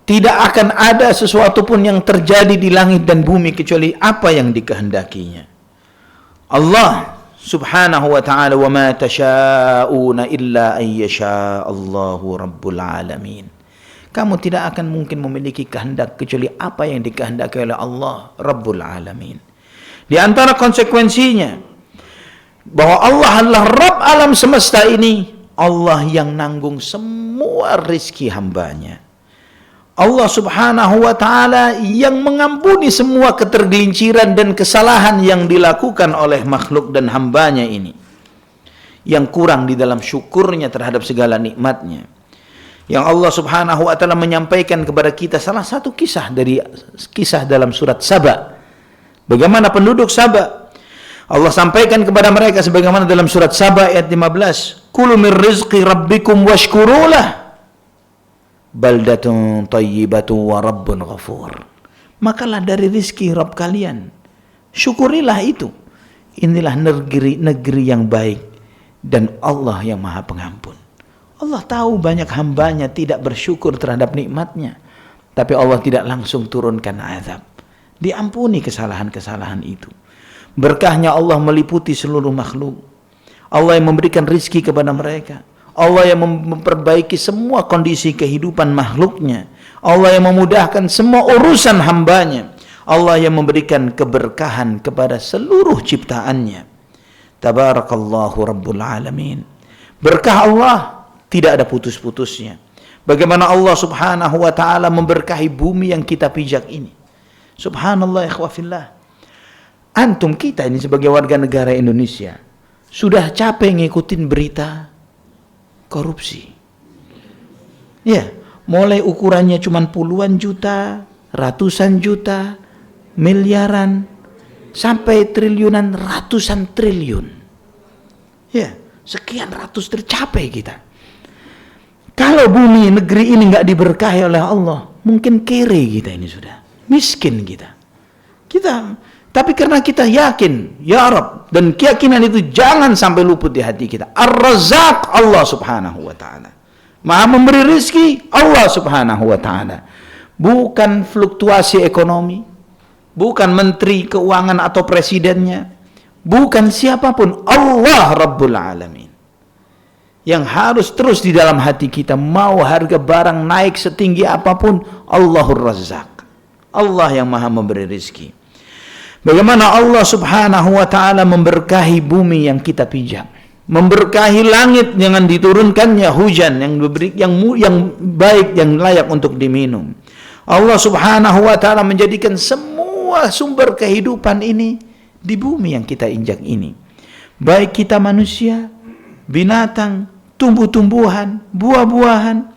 tidak akan ada sesuatu pun yang terjadi di langit dan bumi kecuali apa yang dikehendakinya. Allah subhanahu wa ta'ala, wa ma tasha'una illa an yasha Allahu rabbul alamin. Kamu tidak akan mungkin memiliki kehendak kecuali apa yang dikehendaki oleh Allah Rabbul Alamin. Di antara konsekuensinya bahwa Allah adalah Rabb alam semesta ini, Allah yang nanggung semua rizki hambanya. Allah subhanahu wa ta'ala yang mengampuni semua ketergelinciran dan kesalahan yang dilakukan oleh makhluk dan hambanya ini, yang kurang di dalam syukurnya terhadap segala nikmatnya. Yang Allah subhanahu wa ta'ala menyampaikan kepada kita salah satu kisah dari kisah dalam surat Saba. Bagaimana penduduk Saba, Allah sampaikan kepada mereka sebagaimana dalam surat Saba ayat 15, kulu min rizqi rabbikum washkurulah baldatun tayyibatun wa rabbun ghafur. Makalah dari rizki Rabb kalian, syukurilah itu. Inilah negeri yang baik dan Allah yang maha pengampun. Allah tahu banyak hambanya tidak bersyukur terhadap nikmatnya, tapi Allah tidak langsung turunkan azab. Diampuni kesalahan-kesalahan itu. Berkahnya Allah meliputi seluruh makhluk. Allah yang memberikan rizki kepada mereka. Allah yang memperbaiki semua kondisi kehidupan makhluknya. Allah yang memudahkan semua urusan hambanya. Allah yang memberikan keberkahan kepada seluruh ciptaannya. Tabarakallahu Rabbul Alamin. Berkah Allah tidak ada putus-putusnya. Bagaimana Allah subhanahu wa ta'ala memberkahi bumi yang kita pijak ini. Subhanallah ikhwafillah. Antum kita ini sebagai warga negara Indonesia sudah capek ngikutin berita korupsi. Ya, mulai ukurannya cuma puluhan juta, ratusan juta, miliaran, sampai triliunan, ratusan triliun. Ya, sekian ratus tercapai kita. Kalau bumi negeri ini nggak diberkahi oleh Allah, mungkin kere kita ini sudah, miskin kita. Tapi karena kita yakin, ya Rabb, dan keyakinan itu jangan sampai luput di hati kita. Ar-Razzaq Allah subhanahu wa ta'ala. Maha memberi rizki Allah subhanahu wa ta'ala. Bukan fluktuasi ekonomi, bukan menteri keuangan atau presidennya, bukan siapapun, Allah Rabbul Alamin. Yang harus terus di dalam hati kita, mau harga barang naik setinggi apapun, Allahur Razzaq, Allah yang maha memberi rizki. Bagaimana Allah subhanahu wa ta'ala memberkahi bumi yang kita pijak, memberkahi langit dengan diturunkannya hujan yang baik, yang layak untuk diminum. Allah subhanahu wa ta'ala menjadikan semua sumber kehidupan ini di bumi yang kita injak ini, baik kita manusia, binatang, tumbuh-tumbuhan, buah-buahan.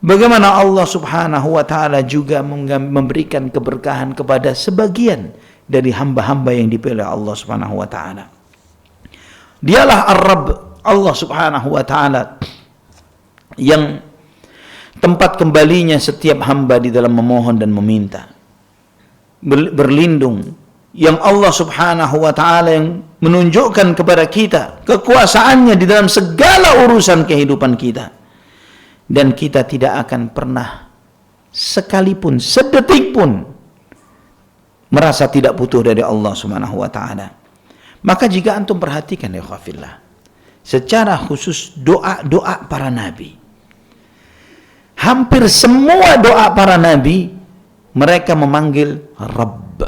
Bagaimana Allah subhanahu wa ta'ala juga memberikan keberkahan kepada sebagian dari hamba-hamba yang dipilih Allah subhanahu wa ta'ala. Dialah Ar-Rabb, Allah subhanahu wa ta'ala, yang tempat kembalinya setiap hamba di dalam memohon dan meminta, berlindung, yang Allah subhanahu wa ta'ala yang menunjukkan kepada kita kekuasaannya di dalam segala urusan kehidupan kita, dan kita tidak akan pernah sekalipun, sedetik pun merasa tidak butuh dari Allah subhanahu wa ta'ala. Maka jika antum perhatikan ya khafillah, secara khusus doa-doa para nabi, hampir semua doa para nabi mereka memanggil Rabb,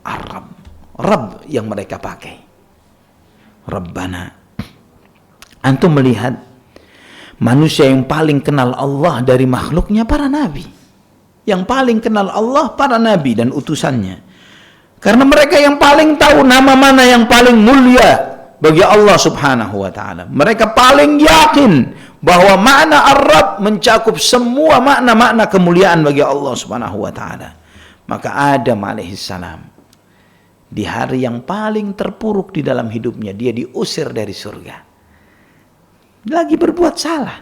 Ar-Rabb, Rabb yang mereka pakai, Rabbana. Antum melihat manusia yang paling kenal Allah dari makhluknya para nabi. Yang paling kenal Allah para nabi dan utusannya, karena mereka yang paling tahu nama mana yang paling mulia bagi Allah subhanahu wa ta'ala. Mereka paling yakin bahwa makna Ar-Rabb mencakup semua makna-makna kemuliaan bagi Allah subhanahu wa ta'ala. Maka Adam alaihissalam, di hari yang paling terpuruk di dalam hidupnya, dia diusir dari surga, lagi berbuat salah.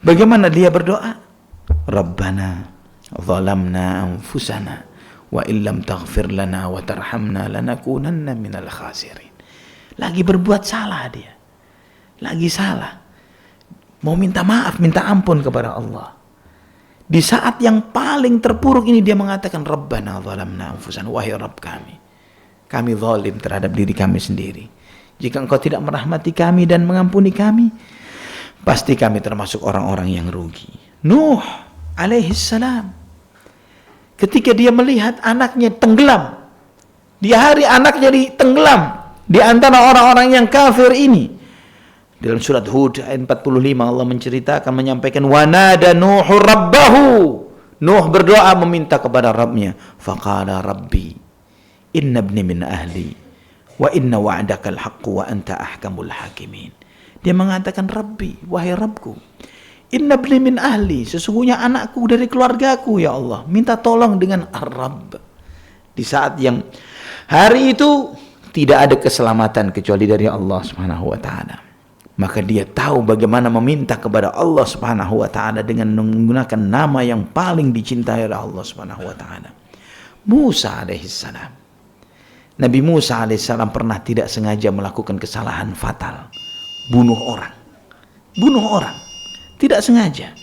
Bagaimana dia berdoa? Rabbana zalamna anfusana wa illam taghfir lana wa tarhamna lanakunanna minal khasirin. Lagi berbuat salah dia, lagi salah, mau minta maaf, minta ampun kepada Allah. Di saat yang paling terpuruk ini dia mengatakan Rabbana zalamna anfusana, wahai Rabb kami, kami zalim terhadap diri kami sendiri. Jika engkau tidak merahmati kami dan mengampuni kami, pasti kami termasuk orang-orang yang rugi. Nuh alaihissalam, ketika dia melihat anaknya tenggelam, di hari anaknya tenggelam di antara orang-orang yang kafir ini. Dalam surat Hud ayat 45 Allah menceritakan, menyampaikan, wanada Nuhu rabbahu. Nuh berdoa meminta kepada Rabbnya. Faqala rabbi inna ibni min ahli wa inna wa'dakal haqqu wa anta ahkamul hakimin. Dia mengatakan, Rabbi, wahai Rabbku, inna ibni min ahli, sesungguhnya anakku dari keluargaku ya Allah. Minta tolong dengan Ar-Rabb. Di saat yang hari itu tidak ada keselamatan kecuali dari Allah Subhanahu wa taala. Maka dia tahu bagaimana meminta kepada Allah Subhanahu wa taala dengan menggunakan nama yang paling dicintai oleh Allah Subhanahu wa taala. Musa alaihissalam. Nabi Musa alaihissalam pernah tidak sengaja melakukan kesalahan fatal. Bunuh orang. Bunuh orang. Tidak sengaja.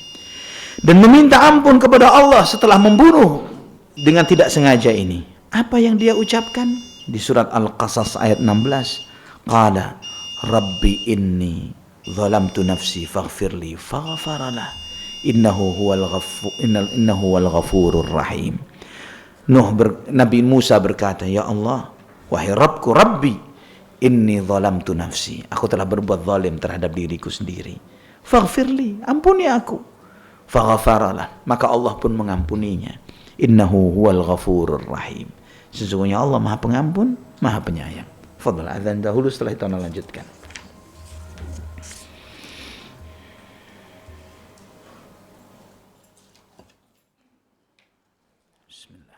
Dan meminta ampun kepada Allah setelah membunuh dengan tidak sengaja ini. Apa yang dia ucapkan? Di surat Al-Qasas ayat 16. Qala Rabbi inni zalamtu nafsi faghfirli faghfaralah innahu huwal ghafurur rahim. Nabi Musa berkata, ya Allah, wahai Rabbku, Rabbi, inni zalamtu nafsi, aku telah berbuat zalim terhadap diriku sendiri. Faghfirli, ampuni aku. Faghfaralah, maka Allah pun mengampuninya. Innahu huwal ghafurur rahim. Sesungguhnya Allah Maha Pengampun, Maha Penyayang. Fadhal azan dahulu, setelah itu kita lanjutkan. Bismillah.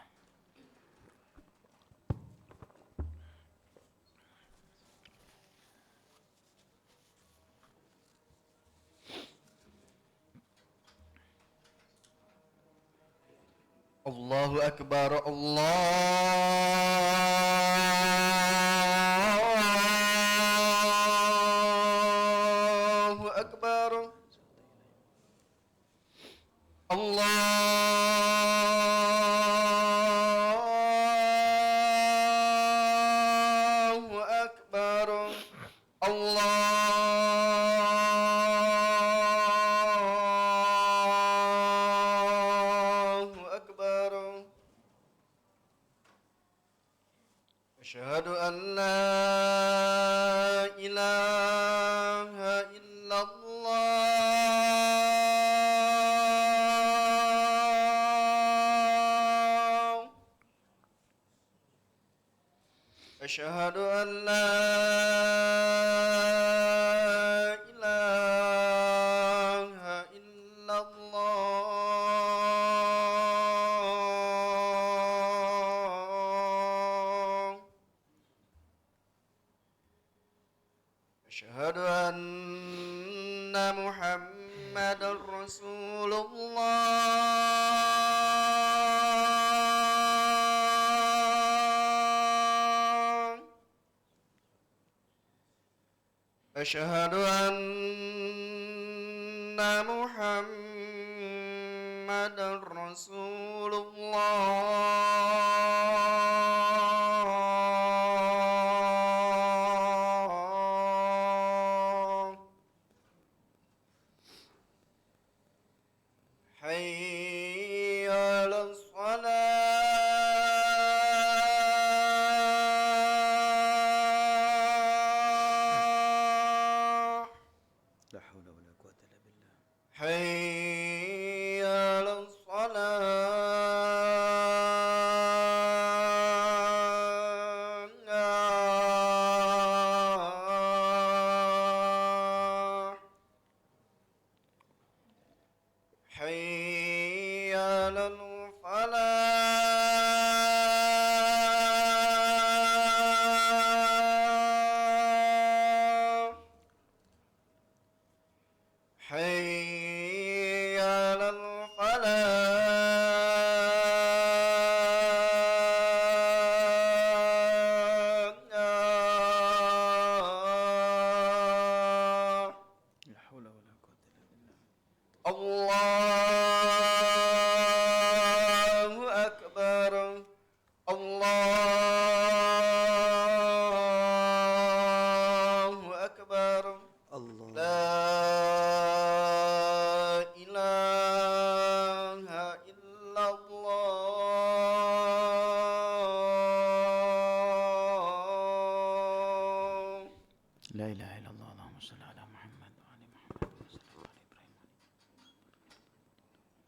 Allahu Akbar, Allahu Akbar, Allahu Akbar, Allahu Akbar. Asyhadu an la ilaha illallah. Asyhadu an la ilaha illallah. Asyhadu anna Muhammadar Rasulullah. Asyhadu anna Muhammadar Rasulullah. Hayya 'alas shalah. La haula wala quwwata illa billah. Hayya 'alas shalah. Hayya 'alal falah. Hayya 'alal falah. La haula wala quwwata illa billah. Allahu Akbar, Allahu La ilaha illallah, Allahumma salli ala Muhammad wa ali Muhammad wa salli ala Ibrahim.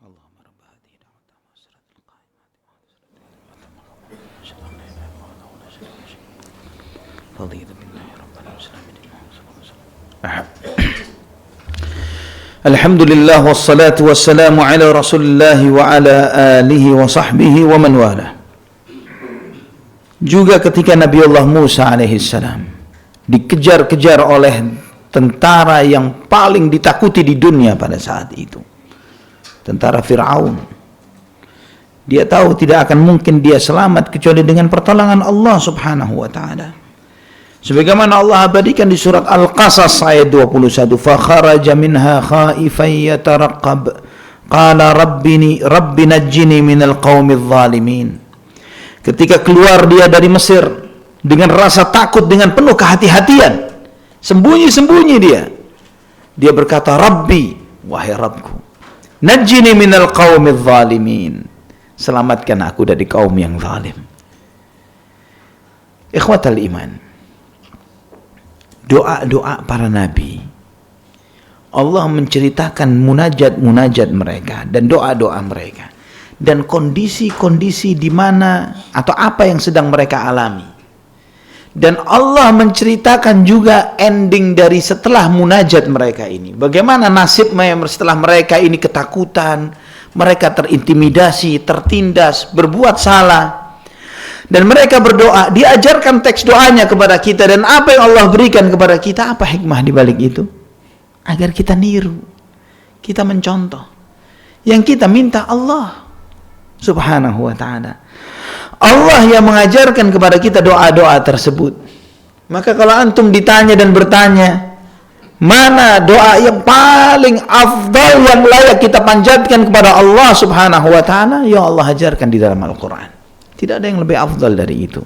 Allahumma rabb hadhihi da'wati wa siratal qa'imati wa raditu billahi rabbil alamin. Alhamdulillah wassalatu wassalamu ala Rasulillah wa ala alihi wa sahbihi wa man wala. Juga ketika Nabi Allah Musa alaihi salam dikejar-kejar oleh tentara yang paling ditakuti di dunia pada saat itu, tentara Fir'aun. Dia tahu tidak akan mungkin dia selamat kecuali dengan pertolongan Allah subhanahu wa ta'ala. Sebagaimana Allah abadikan di surat Al-Qasas ayat 21, fakharaja minha khaifan yataraqqab qala rabbi najjini minal qaumidz zalimin. Ketika keluar dia dari Mesir dengan rasa takut, dengan penuh kehati-hatian, sembunyi-sembunyi dia berkata, Rabbi, wahai Rabbku, najjini minal qaumidz zalimin, selamatkan aku dari kaum yang zalim. Ikhwatal iman, doa-doa para nabi, Allah menceritakan munajat-munajat mereka dan doa-doa mereka dan kondisi-kondisi di mana atau apa yang sedang mereka alami. Dan Allah menceritakan juga ending dari setelah munajat mereka ini. Bagaimana nasib setelah mereka ini ketakutan, mereka terintimidasi, tertindas, berbuat salah. Dan mereka berdoa, diajarkan teks doanya kepada kita, dan apa yang Allah berikan kepada kita, apa hikmah di balik itu? Agar kita niru, kita mencontoh. Yang kita minta Allah subhanahu wa ta'ala. Allah yang mengajarkan kepada kita doa-doa tersebut. Maka kalau antum ditanya dan bertanya, mana doa yang paling afdal yang layak kita panjatkan kepada Allah subhanahu wa ta'ala? Ya Allah ajarkan di dalam Al-Quran. Tidak ada yang lebih afdal dari itu.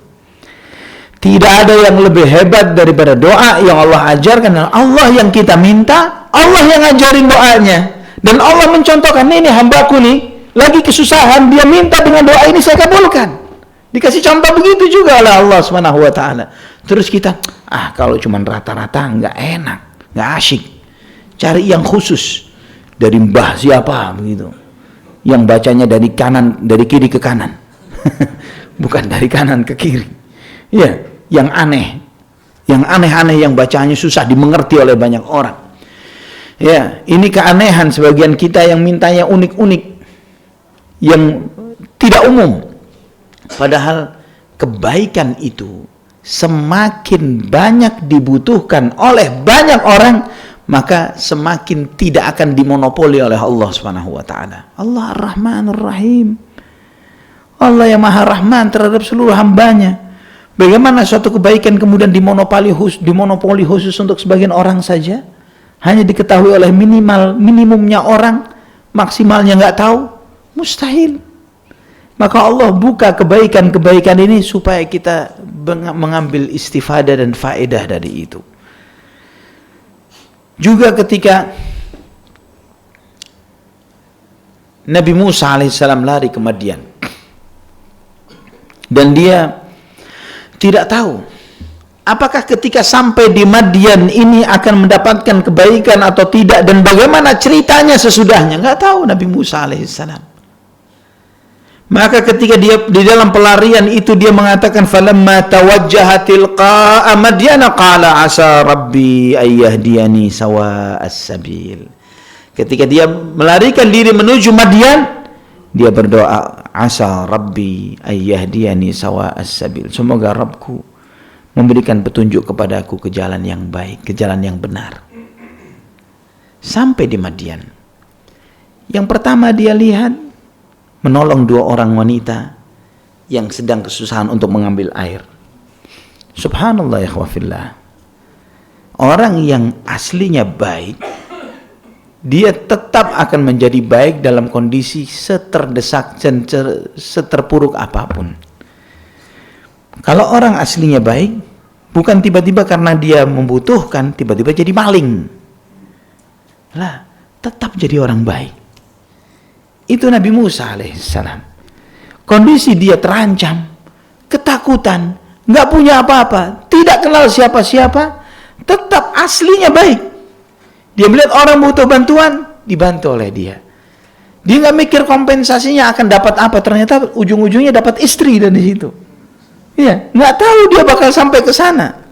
Tidak ada yang lebih hebat daripada doa yang Allah ajarkan. Allah yang kita minta, Allah yang ngajarin doanya. Dan Allah mencontohkan, ini hambaku nih, lagi kesusahan, dia minta dengan doa ini saya kabulkan. Dikasih contoh begitu juga oleh Allah Subhanahu wa taala. Terus kita, kalau cuma rata-rata nggak enak, nggak asyik. Cari yang khusus dari mbah siapa begitu. Yang bacanya dari kanan, dari kiri ke kanan. Bukan dari kanan ke kiri. Ya, yang aneh. Yang aneh-aneh yang bacanya susah dimengerti oleh banyak orang. Ya, ini keanehan sebagian kita yang mintanya unik-unik, yang tidak umum. Padahal kebaikan itu semakin banyak dibutuhkan oleh banyak orang, maka semakin tidak akan dimonopoli oleh Allah Subhanahu wa taala. Allah Ar-Rahmanur Rahim. Allah yang Maha Rahman terhadap seluruh hambanya. Bagaimana suatu kebaikan kemudian dimonopoli khusus untuk sebagian orang saja? Hanya diketahui oleh minimumnya orang, maksimalnya nggak tahu? Mustahil. Maka Allah buka kebaikan-kebaikan ini supaya kita mengambil istifadah dan faedah dari itu. Juga ketika Nabi Musa alaihissalam lari ke Madian, dan dia tidak tahu apakah ketika sampai di Madian ini akan mendapatkan kebaikan atau tidak, dan bagaimana ceritanya sesudahnya, nggak tahu Nabi Musa alaihissalam. Maka ketika dia di dalam pelarian itu, dia mengatakan, falamma tawajjaha tilqa'a Madyana qala asa rabbi ayyahdiyani sawa'as sabil. Ketika dia melarikan diri menuju Madian, dia berdoa, asa rabbi ayyahdiyani sawa'as sabil. Semoga Rabbku memberikan petunjuk kepadaku ke jalan yang baik, ke jalan yang benar. Sampai di Madian, yang pertama dia lihat, menolong dua orang wanita yang sedang kesusahan untuk mengambil air. Subhanallah ya khawafillah. Orang yang aslinya baik, dia tetap akan menjadi baik dalam kondisi seterdesak dan seterpuruk apapun. Kalau orang aslinya baik, bukan tiba-tiba karena dia membutuhkan, tiba-tiba jadi maling. Lah, tetap jadi orang baik. Itu Nabi Musa alaihissalam. Kondisi dia terancam, ketakutan, nggak punya apa-apa, tidak kenal siapa-siapa, tetap aslinya baik. Dia melihat orang butuh bantuan, dibantu oleh dia. Dia nggak mikir kompensasinya akan dapat apa, ternyata ujung-ujungnya dapat istri dari situ. Iya, nggak tahu dia bakal sampai ke sana.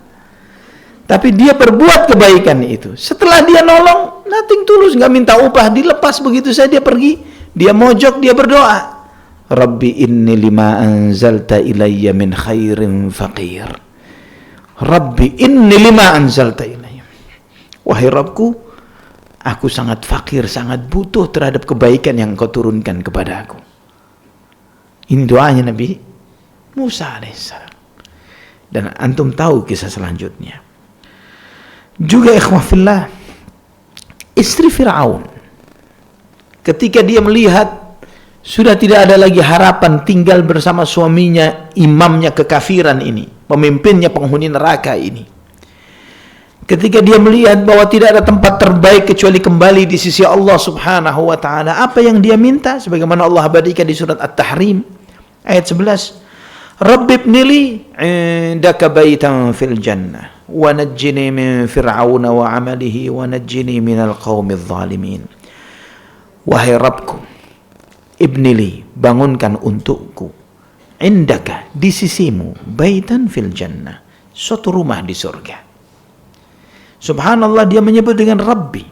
Tapi dia berbuat kebaikan itu. Setelah dia nolong, nothing tulus, nggak minta upah, dilepas begitu saja dia pergi. Dia mojok, dia berdoa. Rabbi inni lima anzalta ilayya min khairin faqir. Rabbi inni lima anzalta ilayya. Wahai Rabbku, aku sangat fakir, sangat butuh terhadap kebaikan yang kau turunkan kepada aku. Ini doanya Nabi Musa alaihissalam. Dan antum tahu kisah selanjutnya. Juga ikhwah fillah, istri Fir'aun, ketika dia melihat sudah tidak ada lagi harapan tinggal bersama suaminya, imamnya kekafiran ini, pemimpinnya penghuni neraka ini. Ketika dia melihat bahwa tidak ada tempat terbaik kecuali kembali di sisi Allah Subhanahu wa taala, apa yang dia minta sebagaimana Allah abadikan di surat At-Tahrim ayat 11, Rabbi ibnili indaka baitan fil jannah wa najjini min fir'auna wa amalihi wa najjini minal qaumidz zalimin. Wahai Rabbku, ibnili, bangunkan untukku, indaka, di sisimu, baitan fil jannah, suatu rumah di surga. Subhanallah, dia menyebut dengan Rabbi.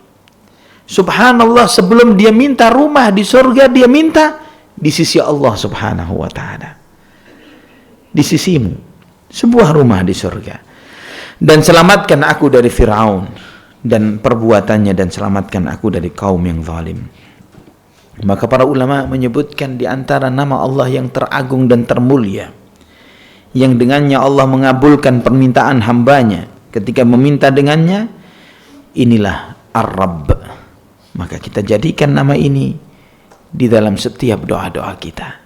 Subhanallah, sebelum dia minta rumah di surga, dia minta di sisi Allah Subhanahu wa ta'ala. Di sisimu, sebuah rumah di surga. Dan selamatkan aku dari Fir'aun dan perbuatannya, dan selamatkan aku dari kaum yang zalim. Maka para ulama menyebutkan di antara nama Allah yang teragung dan termulia, yang dengannya Allah mengabulkan permintaan hambanya ketika meminta dengannya, inilah Ar-Rabb. Maka kita jadikan nama ini di dalam setiap doa-doa kita,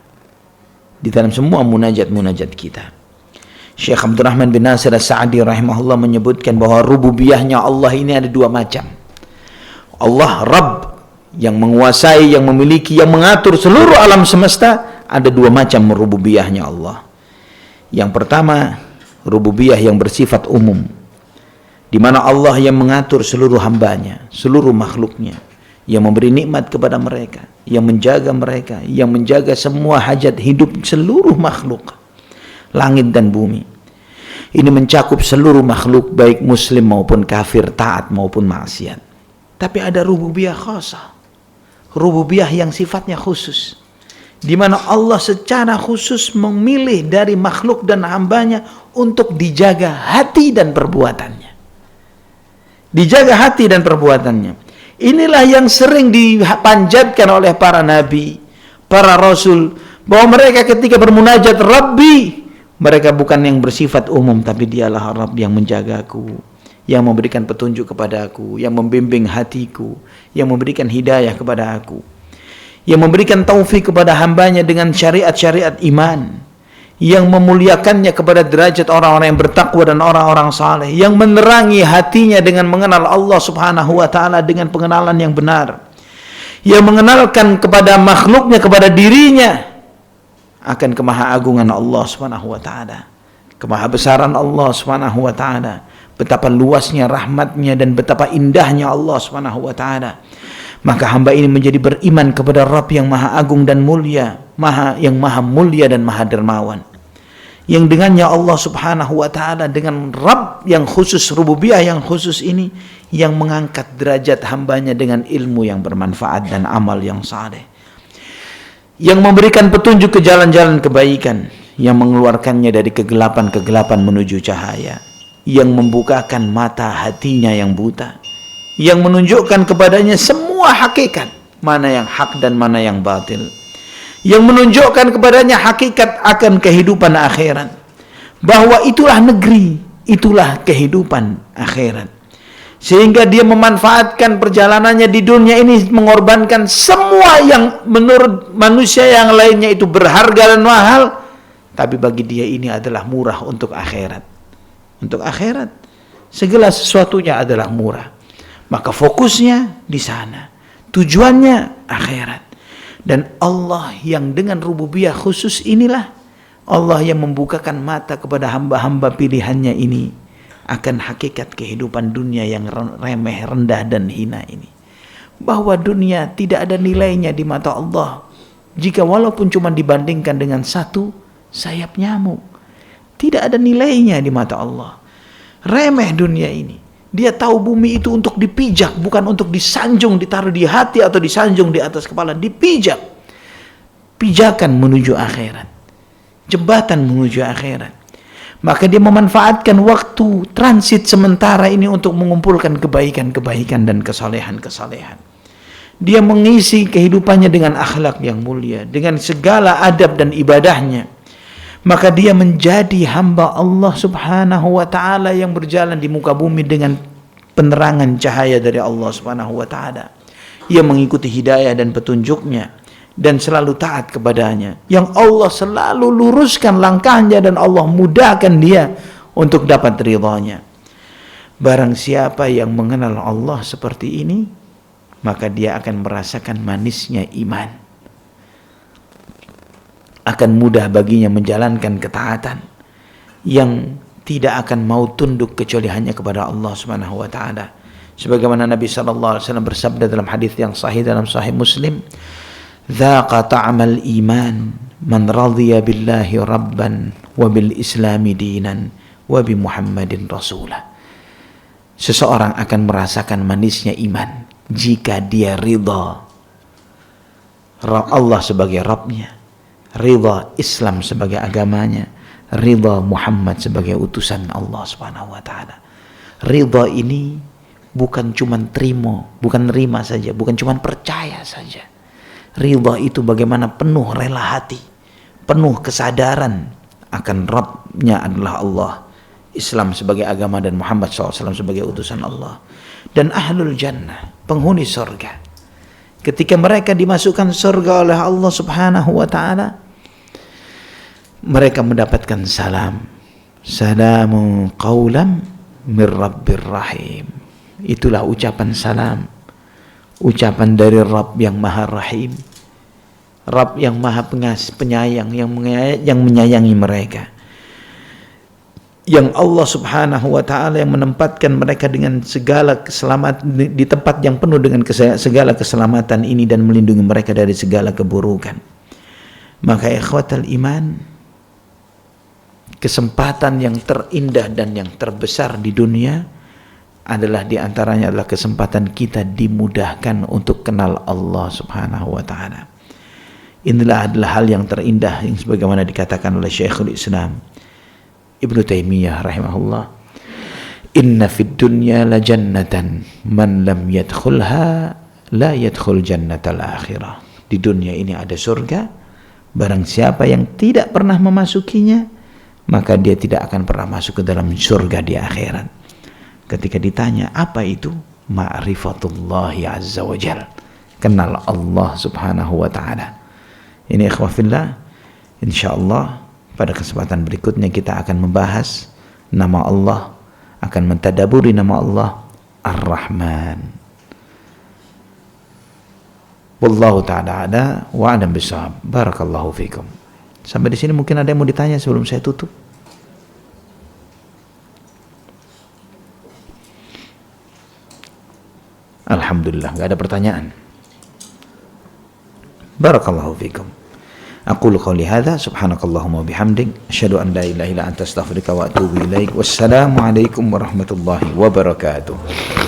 di dalam semua munajat-munajat kita. Syekh Abdurrahman bin Nasir As-Sa'di rahimahullah menyebutkan bahwa rububiyahnya Allah ini ada dua macam. Allah Rabb, yang menguasai, yang memiliki, yang mengatur seluruh alam semesta. Ada dua macam rububiyahnya Allah. Yang pertama, rububiyah yang bersifat umum, di mana Allah yang mengatur seluruh hambanya, seluruh makhluknya, yang memberi nikmat kepada mereka, yang menjaga semua hajat hidup seluruh makhluk, langit dan bumi. Ini mencakup seluruh makhluk, baik muslim maupun kafir, taat maupun maksiat. Tapi ada rububiyah khasah, rububiyah yang sifatnya khusus, di mana Allah secara khusus memilih dari makhluk dan hambanya untuk dijaga hati dan perbuatannya. Dijaga hati dan perbuatannya. Inilah yang sering dipanjatkan oleh para nabi, para rasul, bahwa mereka ketika bermunajat Rabbi, mereka bukan yang bersifat umum, tapi dialah Rabb yang menjagaku, yang memberikan petunjuk kepada aku, yang membimbing hatiku, yang memberikan hidayah kepada aku, yang memberikan taufik kepada hambanya dengan syariat-syariat iman, yang memuliakannya kepada derajat orang-orang yang bertakwa dan orang-orang saleh, yang menerangi hatinya dengan mengenal Allah Subhanahu wa ta'ala dengan pengenalan yang benar, yang mengenalkan kepada makhluknya, kepada dirinya akan kemahaagungan Allah Subhanahu wa ta'ala, kemahabesaran Allah Subhanahu wa ta'ala, betapa luasnya rahmatnya dan betapa indahnya Allah Subhanahu wa ta'ala. Maka hamba ini menjadi beriman kepada Rabb yang maha agung dan mulia, yang maha mulia dan maha dermawan, yang dengannya Allah Subhanahu wa ta'ala dengan Rabb yang khusus, rububiyah yang khusus ini, yang mengangkat derajat hambanya dengan ilmu yang bermanfaat dan amal yang saleh, yang memberikan petunjuk ke jalan-jalan kebaikan, yang mengeluarkannya dari kegelapan-kegelapan menuju cahaya, yang membukakan mata hatinya yang buta, yang menunjukkan kepadanya semua hakikat, mana yang hak dan mana yang batil, yang menunjukkan kepadanya hakikat akan kehidupan akhirat, bahwa itulah negeri, itulah kehidupan akhirat, sehingga dia memanfaatkan perjalanannya di dunia ini, mengorbankan semua yang menurut manusia yang lainnya itu berharga dan mahal, tapi bagi dia ini adalah murah untuk akhirat. Untuk akhirat segala sesuatunya adalah murah, maka fokusnya di sana, tujuannya akhirat. Dan Allah yang dengan rububiyah khusus inilah Allah yang membukakan mata kepada hamba-hamba pilihannya ini, akan hakikat kehidupan dunia yang remeh, rendah dan hina ini. Bahwa dunia tidak ada nilainya di mata Allah jika walaupun cuma dibandingkan dengan satu sayap nyamuk. Tidak ada nilainya di mata Allah. Remeh dunia ini. Dia tahu bumi itu untuk dipijak, bukan untuk disanjung, ditaruh di hati atau disanjung di atas kepala. Dipijak. Pijakan menuju akhirat. Jembatan menuju akhirat. Maka dia memanfaatkan waktu transit sementara ini untuk mengumpulkan kebaikan-kebaikan dan kesalehan-kesalehan. Dia mengisi kehidupannya dengan akhlak yang mulia, dengan segala adab dan ibadahnya. Maka dia menjadi hamba Allah subhanahu wa ta'ala yang berjalan di muka bumi dengan penerangan cahaya dari Allah subhanahu wa ta'ala. Ia mengikuti hidayah dan petunjuknya dan selalu taat kepadanya. Yang Allah selalu luruskan langkahnya dan Allah mudahkan dia untuk dapat ridhanya. Barang siapa yang mengenal Allah seperti ini, maka dia akan merasakan manisnya iman. Akan mudah baginya menjalankan ketaatan yang tidak akan mau tunduk kecuali hanya kepada Allah Subhanahu wa taala. Sebagaimana Nabi sallallahu alaihi wasallam bersabda dalam hadis yang sahih dalam Sahih Muslim, "Dzaqa ta'mal iman man radhiya billahi rabban wa bil islami dinan wa bi Muhammadin rasulah." Seseorang akan merasakan manisnya iman jika dia ridha Allah sebagai Rabbnya, ridha Islam sebagai agamanya, ridha Muhammad sebagai utusan Allah Subhanahu wa taala. Ridha ini bukan cuma nerima saja, bukan cuma percaya saja. Ridha itu bagaimana penuh rela hati, penuh kesadaran akan Rabbnya adalah Allah, Islam sebagai agama dan Muhammad SAW sebagai utusan Allah. Dan ahlul jannah, penghuni surga, ketika mereka dimasukkan surga oleh Allah Subhanahu wa taala, mereka mendapatkan salam. Salamun qawlam mir rabbir rahim. Itulah ucapan salam. Ucapan dari Rabb yang Maha Rahim. Rabb yang Maha Penyayang, yang menyayangi mereka. Yang Allah Subhanahu wa taala yang menempatkan mereka dengan segala keselamatan di tempat yang penuh dengan segala keselamatan ini dan melindungi mereka dari segala keburukan. Maka ikhwatal iman, kesempatan yang terindah dan yang terbesar di dunia adalah diantaranya adalah kesempatan kita dimudahkan untuk kenal Allah Subhanahu wa taala. Inilah adalah hal yang terindah yang sebagaimana dikatakan oleh Syekhul Islam Ibnu Taimiyah rahimahullah, "Inna fid dunya la jannatan man lam yadkhulha la yadkhul jannatal akhirah." Di dunia ini ada surga, barang siapa yang tidak pernah memasukinya, maka dia tidak akan pernah masuk ke dalam surga di akhirat. Ketika ditanya apa itu, ma'rifatullahi azza wa jal, kenal Allah Subhanahu wa ta'ala. Ini ikhwafillah, insyaallah pada kesempatan berikutnya kita akan membahas nama Allah, akan mentadaburi nama Allah Ar-Rahman. Wallahu ta'ala ala wa a'lam bishawab. Barakallahu fikum. Sampai di sini mungkin ada yang mau ditanya sebelum saya tutup. Alhamdulillah, enggak ada pertanyaan. Barakallahu fikum. Aqulu qawli hadza subhanakallahumma wa bihamdik asyhadu an la ilaha illa anta astaghfiruka wa atubu ilaik. Wassalamu alaikum warahmatullahi wabarakatuh.